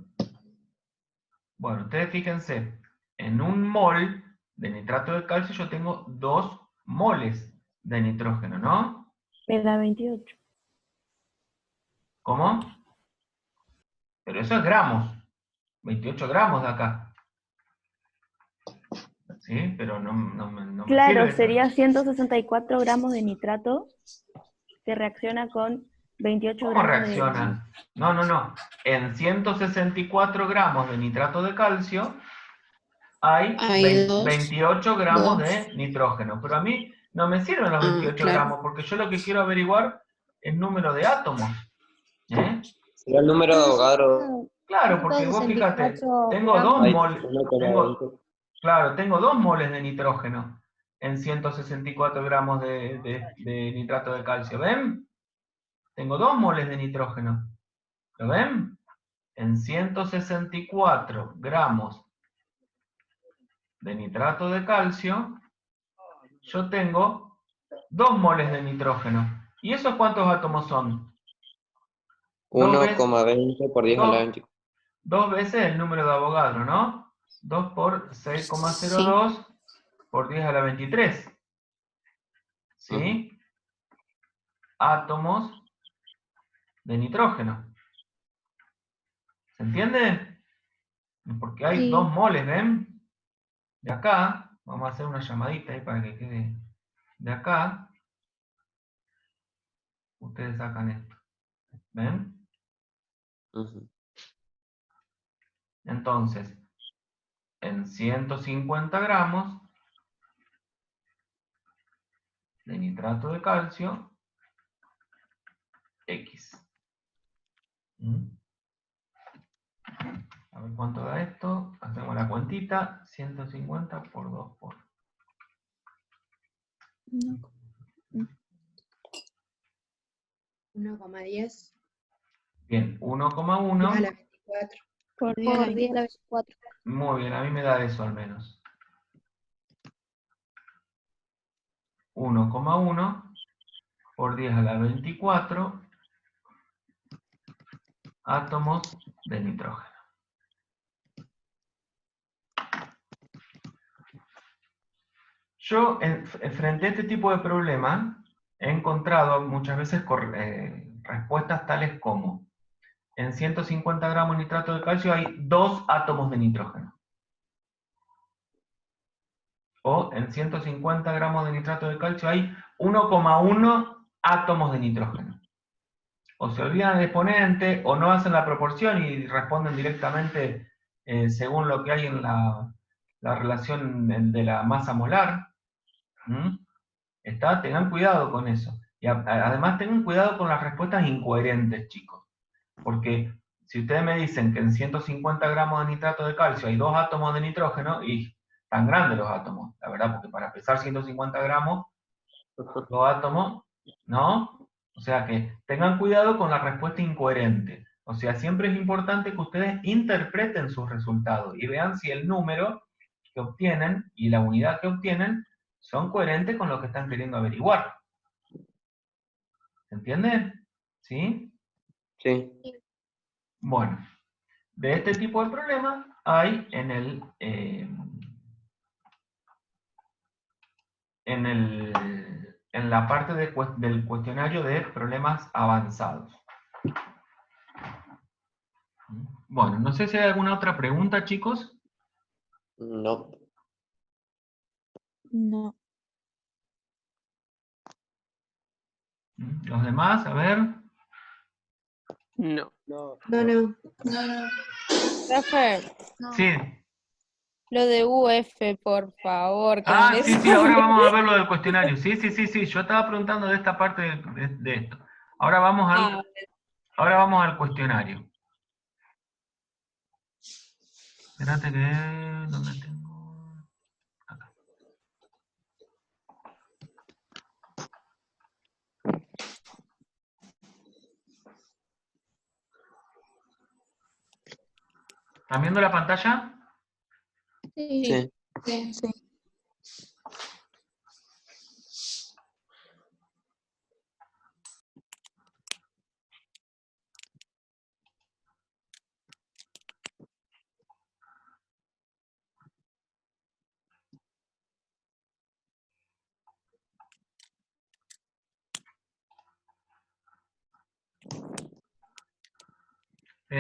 Bueno, ustedes fíjense, en un mol de nitrato de calcio yo tengo 2 moles de nitrógeno, ¿no? Me da 28. ¿Cómo? Pero eso es gramos. 28 gramos de acá. ¿Sí? Pero no me Claro, sirve. sería 164 gramos de nitrato que reacciona con 28 ¿Cómo gramos reacciona? No. En 164 gramos de nitrato de calcio hay 28 gramos de nitrógeno. Pero a mí no me sirven los 28 gramos porque yo lo que quiero averiguar es el número de átomos. ¿Eh? Será el número de Avogadro. Claro, porque vos fíjate, tengo 2 moles. Tengo 2 moles de nitrógeno en 164 gramos de nitrato de calcio. ¿Ven? Tengo 2 moles de nitrógeno. ¿Lo ven? En 164 gramos de nitrato de calcio, yo tengo 2 moles de nitrógeno. ¿Y esos cuántos átomos son? 1,20 por 10 a la 24. 2 veces el número de Avogadro, ¿no? 2 por 6,02 por 10 a la 23. ¿Sí? Átomos de nitrógeno. ¿Se entiende? Porque hay 2 moles, ¿ven? De acá, vamos a hacer una llamadita ahí para que quede de acá. Ustedes sacan esto. ¿Ven? Entonces, en 150 gramos de nitrato de calcio, X. A ver cuánto da esto. Hacemos la cuentita. 150 por 2 por. 1,10. Bien, 1,1. 10 a la 24. Por 10 a la 24. Muy bien, a mí me da eso al menos. 1,1 por 10 a la 24 átomos de nitrógeno. Yo, frente a este tipo de problema, he encontrado muchas veces respuestas tales como: en 150 gramos de nitrato de calcio hay 2 átomos de nitrógeno. O en 150 gramos de nitrato de calcio hay 1,1 átomos de nitrógeno. O se olvidan el exponente, o no hacen la proporción y responden directamente según lo que hay en la relación de la masa molar. Tengan cuidado con eso. Y además tengan cuidado con las respuestas incoherentes, chicos. Porque si ustedes me dicen que en 150 gramos de nitrato de calcio hay 2 átomos de nitrógeno, y tan grandes los átomos, la verdad, porque para pesar 150 gramos, 2 átomos, ¿no? O sea que tengan cuidado con la respuesta incoherente. O sea, siempre es importante que ustedes interpreten sus resultados y vean si el número que obtienen y la unidad que obtienen son coherentes con lo que están queriendo averiguar. ¿Se entiende? ¿Sí? Sí. Bueno, de este tipo de problemas hay en la parte del cuestionario de problemas avanzados. Bueno, no sé si hay alguna otra pregunta, chicos. No. No. Los demás, a ver. No. No. No. Profe, Sí. lo de UF, por favor. que me Sí, sale. ahora vamos a ver lo del cuestionario. Sí, yo estaba preguntando de esta parte de esto. Ahora vamos al cuestionario. Espérate que... ¿Dónde tengo? Acá. ¿Están viendo la pantalla? Sí. Sí.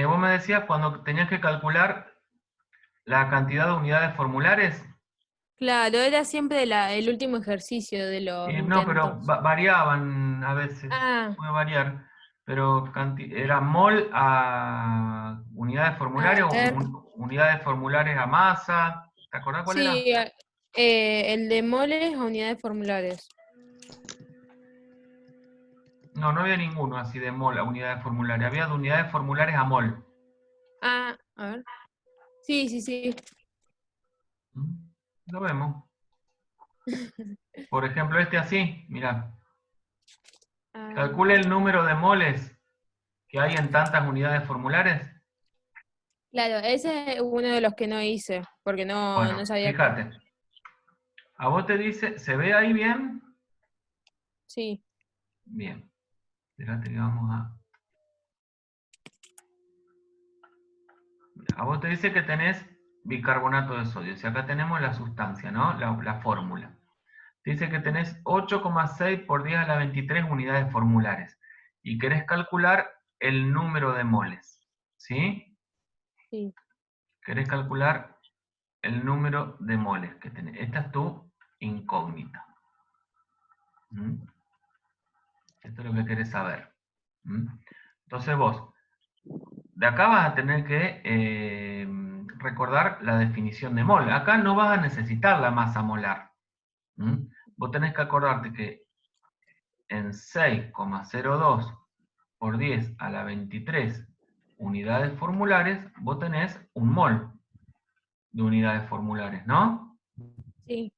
Vos me decías cuando tenías que calcular la cantidad de unidades formulares. Claro, era siempre el último ejercicio de los No, pero intentos. variaban a veces. Puede variar. Pero ¿era mol a unidades formulares o unidades formulares a masa? ¿Te acordás cuál era? Sí, el de moles a unidades formulares. No había ninguno así de mol a unidades formulares. Había de unidades formulares a mol. A ver. Sí. Lo vemos. Por ejemplo, este así, mirá. Calcule el número de moles que hay en tantas unidades formulares. Claro, ese es uno de los que no hice, porque no sabía. Fíjate. A vos te dice, ¿se ve ahí bien? Sí. Bien. Espérate que vamos a vos te dice que tenés bicarbonato de sodio. Si acá tenemos la sustancia, ¿no? La fórmula. Dice que tenés 8,6 por 10 a la 23 unidades formulares. Y querés calcular el número de moles. ¿Sí? Sí. Querés calcular el número de moles que tenés. Esta es tu incógnita. Esto es lo que querés saber. Entonces vos, de acá vas a tener que recordar la definición de mol. Acá no vas a necesitar la masa molar. Vos tenés que acordarte que en 6,02 por 10 a la 23 unidades formulares, vos tenés un mol de unidades formulares, ¿no? Sí.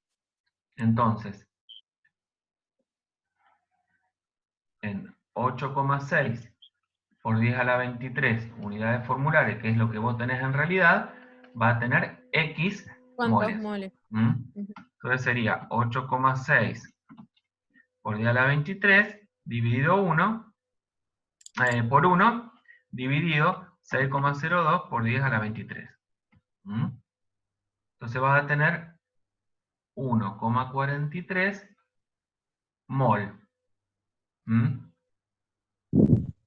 Entonces, en 8,6 por 10 a la 23 unidades formulares, que es lo que vos tenés en realidad, va a tener X ¿Cuántos moles. moles? Entonces sería 8,6 por 10 a la 23 dividido 1, por 1 dividido 6,02 por 10 a la 23. ¿Mm? Entonces vas a tener 1,43 mol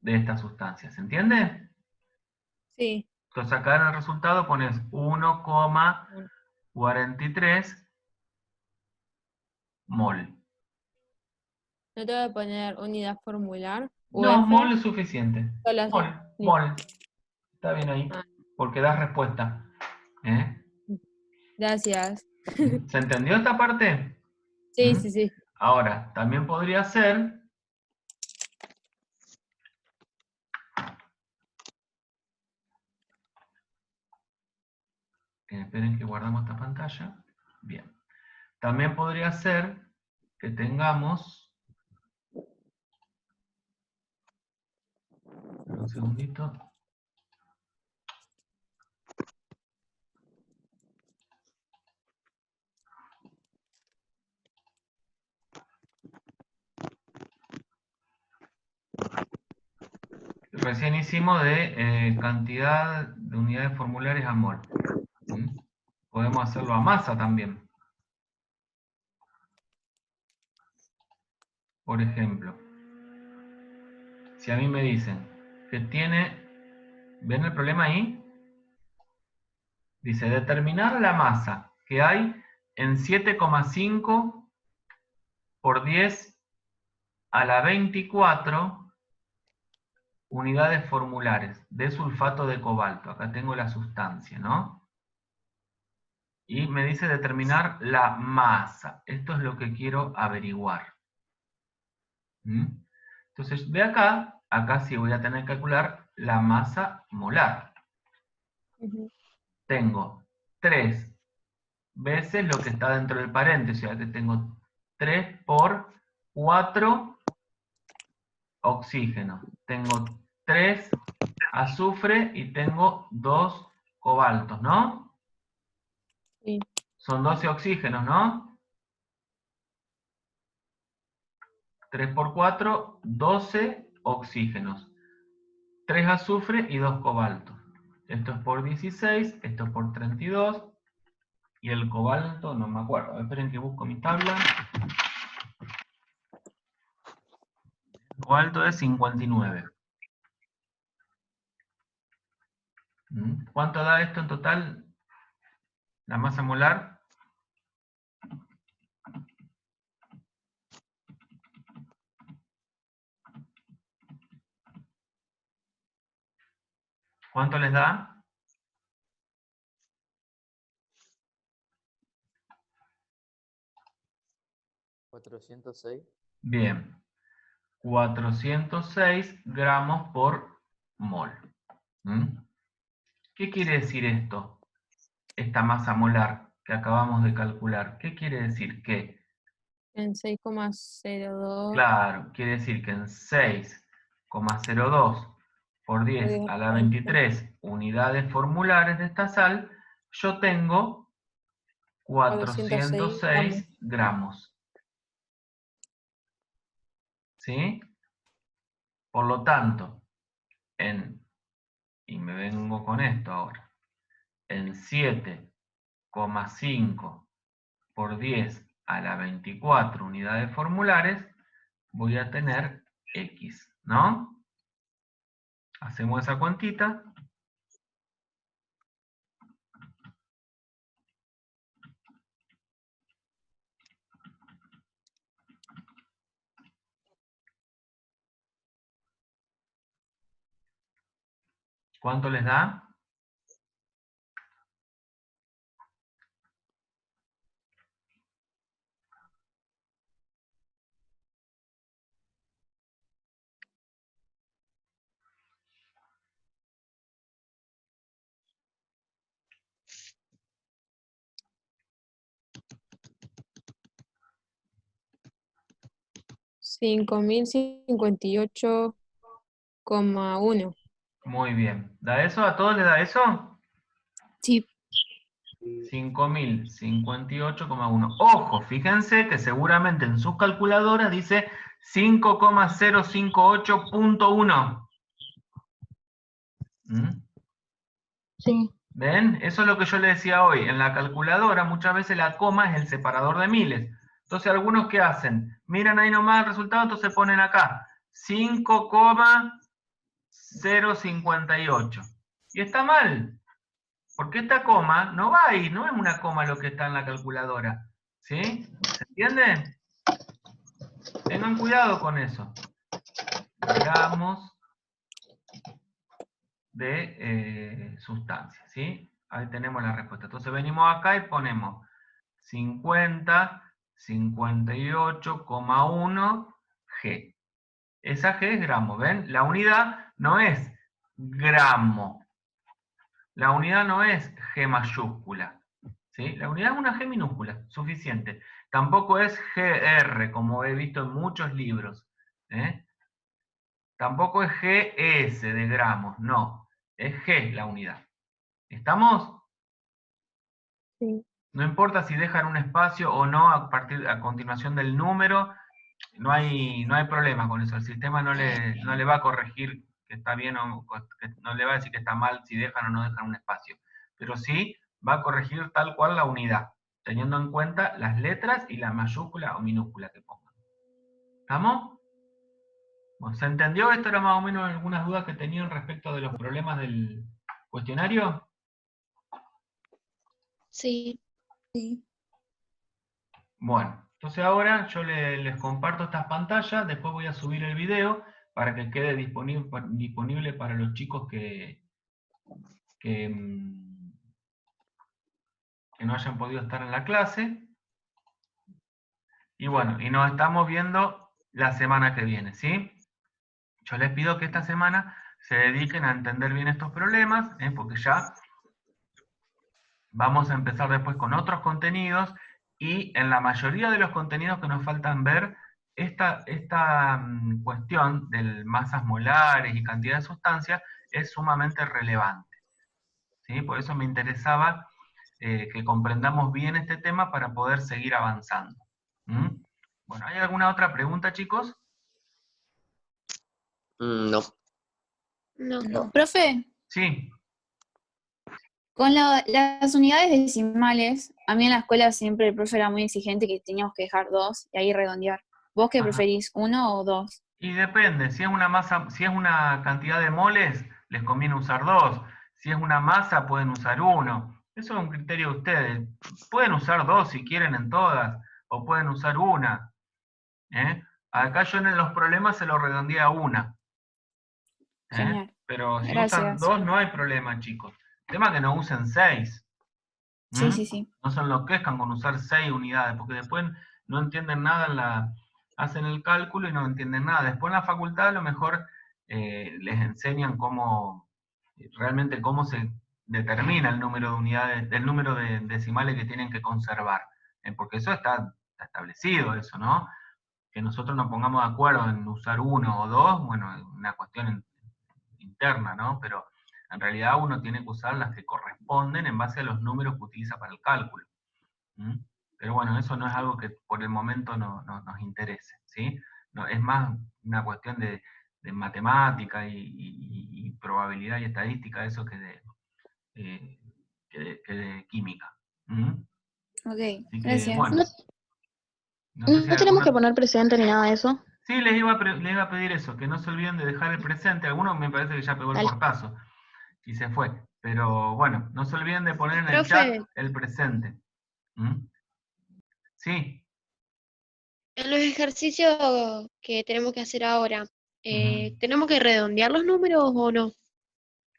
de esta sustancia. ¿Se entiende? Sí. Entonces acá en el resultado pones 1,43 mol. ¿No te voy a poner unidad formular? No, UF. mol es suficiente. Solo así. Mol. Está bien ahí. Ah. Porque das respuesta. ¿Eh? Gracias. ¿Se entendió esta parte? Sí, sí, sí. Ahora, también podría ser... esperen que guardamos esta pantalla. Bien. También podría ser que tengamos... un segundito. Recién hicimos de cantidad de unidades formulares a mol. Podemos hacerlo a masa también. Por ejemplo, si a mí me dicen que tiene... ¿Ven el problema ahí? Dice, determinar la masa que hay en 7,5 por 10 a la 24 unidades formulares de sulfato de cobalto. Acá tengo la sustancia, ¿no? Y me dice determinar la masa. Esto es lo que quiero averiguar. Entonces, de acá, sí voy a tener que calcular la masa molar. Tengo 3 veces lo que está dentro del paréntesis, o sea que tengo 3 por 4 oxígeno. Tengo 3 azufre y tengo 2 cobaltos, ¿no? Sí. Son 12 oxígenos, ¿no? 3 por 4, 12 oxígenos. 3 azufre y 2 cobaltos. Esto es por 16, esto es por 32. Y el cobalto, no me acuerdo. Esperen que busco mi tabla. El cobalto es 59. ¿Cuánto da esto en total? La masa molar. ¿Cuánto les da? 406. Bien. 406 gramos por mol. ¿Qué quiere decir esto? Esta masa molar que acabamos de calcular. ¿Qué quiere decir? Que, En 6,02. claro, quiere decir que en 6,02 por 10 a la 23 unidades formulares de esta sal, yo tengo 406 gramos. ¿Sí? Por lo tanto, y me vengo con esto ahora, en 7,5 por 10 a la 24 unidades formulares, voy a tener X, ¿no? Hacemos esa cuentita. ¿Cuánto les da? $5.058,1. Muy bien. ¿Da eso? ¿A todos les da eso? Sí. 5.058,1. Ojo, fíjense que seguramente en sus calculadoras dice 5,058.1. Sí. ¿Ven? Eso es lo que yo le decía hoy. En la calculadora muchas veces la coma es el separador de miles. Entonces algunos ¿qué hacen? Miran ahí nomás el resultado, entonces ponen acá 5,058. Y está mal. Porque esta coma no va ahí, no es una coma lo que está en la calculadora. ¿Sí? ¿Se entiende? Tengan cuidado con eso. Gramos de sustancia, ¿sí? Ahí tenemos la respuesta. Entonces venimos acá y ponemos 58,1 G. Esa G es gramo, ¿ven? La unidad no es gramo. La unidad no es G mayúscula. ¿Sí? La unidad es una G minúscula, suficiente. Tampoco es GR, como he visto en muchos libros. Tampoco es GS de gramos, no. Es G la unidad. ¿Estamos? Sí. No importa si dejan un espacio o no a continuación del número, no hay problema con eso. El sistema no le va a corregir que está bien o que no le va a decir que está mal si dejan o no dejan un espacio. Pero sí va a corregir tal cual la unidad, teniendo en cuenta las letras y la mayúscula o minúscula que pongan. ¿Estamos? Bueno, ¿se entendió? Esto era más o menos algunas dudas que tenían respecto de los problemas del cuestionario. Sí. Sí. Bueno, entonces ahora yo les comparto estas pantallas, después voy a subir el video para que quede disponible para los chicos que no hayan podido estar en la clase. Y bueno, y nos estamos viendo la semana que viene, ¿sí? Yo les pido que esta semana se dediquen a entender bien estos problemas, porque ya vamos a empezar después con otros contenidos, y en la mayoría de los contenidos que nos faltan ver, esta cuestión de masas molares y cantidad de sustancias es sumamente relevante. ¿Sí? Por eso me interesaba que comprendamos bien este tema para poder seguir avanzando. Bueno, ¿hay alguna otra pregunta, chicos? No. No. Profe, Sí. con las unidades decimales, a mí en la escuela siempre el profe era muy exigente que teníamos que dejar 2 y ahí redondear. ¿Vos qué preferís, 1 o 2? Y depende, si es una masa, si es una cantidad de moles, les conviene usar 2. Si es una masa, pueden usar 1. Eso es un criterio de ustedes. Pueden usar 2 si quieren en todas, o pueden usar 1. Acá yo en los problemas se lo redondeé a 1. Genial. Pero si Gracias. usan 2 no hay problema, chicos. El tema es que no usen 6. Sí. No se enloquezcan con usar 6 unidades, porque después no entienden nada, hacen el cálculo y no entienden nada. Después en la facultad a lo mejor les enseñan realmente cómo se determina el número de unidades, el número de decimales que tienen que conservar. Porque eso está establecido, eso, ¿no? Que nosotros nos pongamos de acuerdo en usar 1 o 2, bueno, es una cuestión interna, ¿no? Pero en realidad uno tiene que usar las que corresponden en base a los números que utiliza para el cálculo. Pero bueno, eso no es algo que por el momento nos interese, ¿sí? No, es más una cuestión de matemática y probabilidad y estadística, eso que de química. Ok, Así que, gracias. bueno, No sé si hay tenemos que alguna- poner presente ni nada de eso. Sí, les iba a pedir eso, que no se olviden de dejar el presente. Algunos me parece que ya pegó el Dale. portazo y se fue. Pero bueno, no se olviden de poner en el Profe. chat el presente. Sí. En los ejercicios que tenemos que hacer ahora, ¿tenemos que redondear los números o no?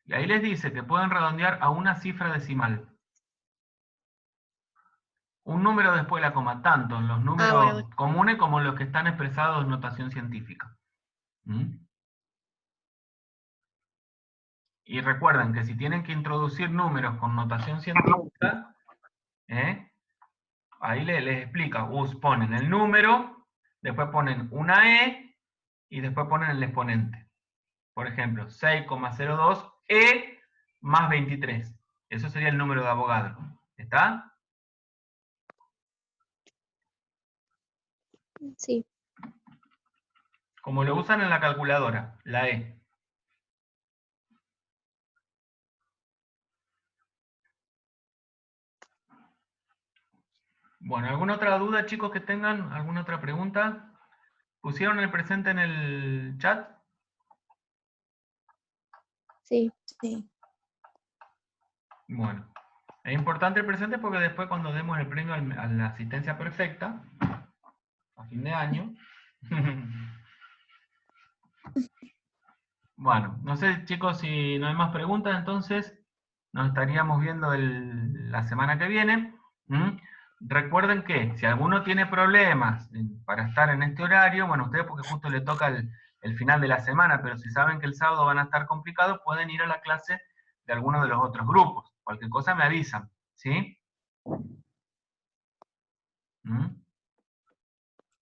Y ahí les dice que pueden redondear a una cifra decimal. Un número después de la coma, tanto en los números bueno. comunes como en los que están expresados en notación científica. Y recuerden que si tienen que introducir números con notación científica, ahí les explica, ponen el número, después ponen una E y después ponen el exponente. Por ejemplo, 6,02 E más 23. Eso sería el número de Avogadro. ¿Está? Sí. Como lo usan en la calculadora, la E. Bueno, ¿alguna otra duda, chicos, que tengan? ¿Alguna otra pregunta? ¿Pusieron el presente en el chat? Sí. Sí. Bueno, es importante el presente porque después cuando demos el premio a la asistencia perfecta, a fin de año, bueno, no sé, chicos, si no hay más preguntas, entonces nos estaríamos viendo la semana que viene. Recuerden que si alguno tiene problemas para estar en este horario, bueno, ustedes porque justo le toca el final de la semana, pero si saben que el sábado van a estar complicados, pueden ir a la clase de alguno de los otros grupos. Cualquier cosa me avisan, ¿sí?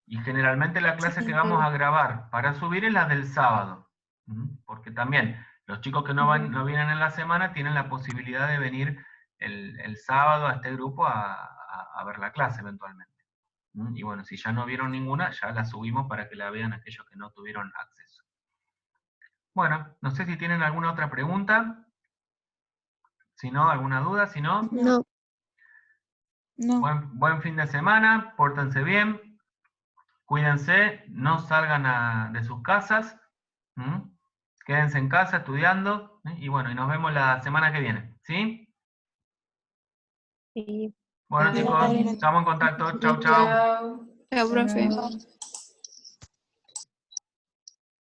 Y generalmente la clase que vamos a grabar para subir es la del sábado, porque también los chicos que no vienen en la semana tienen la posibilidad de venir el sábado a este grupo a ver la clase eventualmente. Y bueno, si ya no vieron ninguna, ya la subimos para que la vean aquellos que no tuvieron acceso. Bueno, no sé si tienen alguna otra pregunta. Si no, alguna duda, si no. No. Buen fin de semana, pórtense bien, cuídense, no salgan de sus casas, quédense en casa estudiando, y bueno, y nos vemos la semana que viene, ¿sí? Sí. Bueno, chicos, estamos en contacto. Chau, chau. Chao, profe.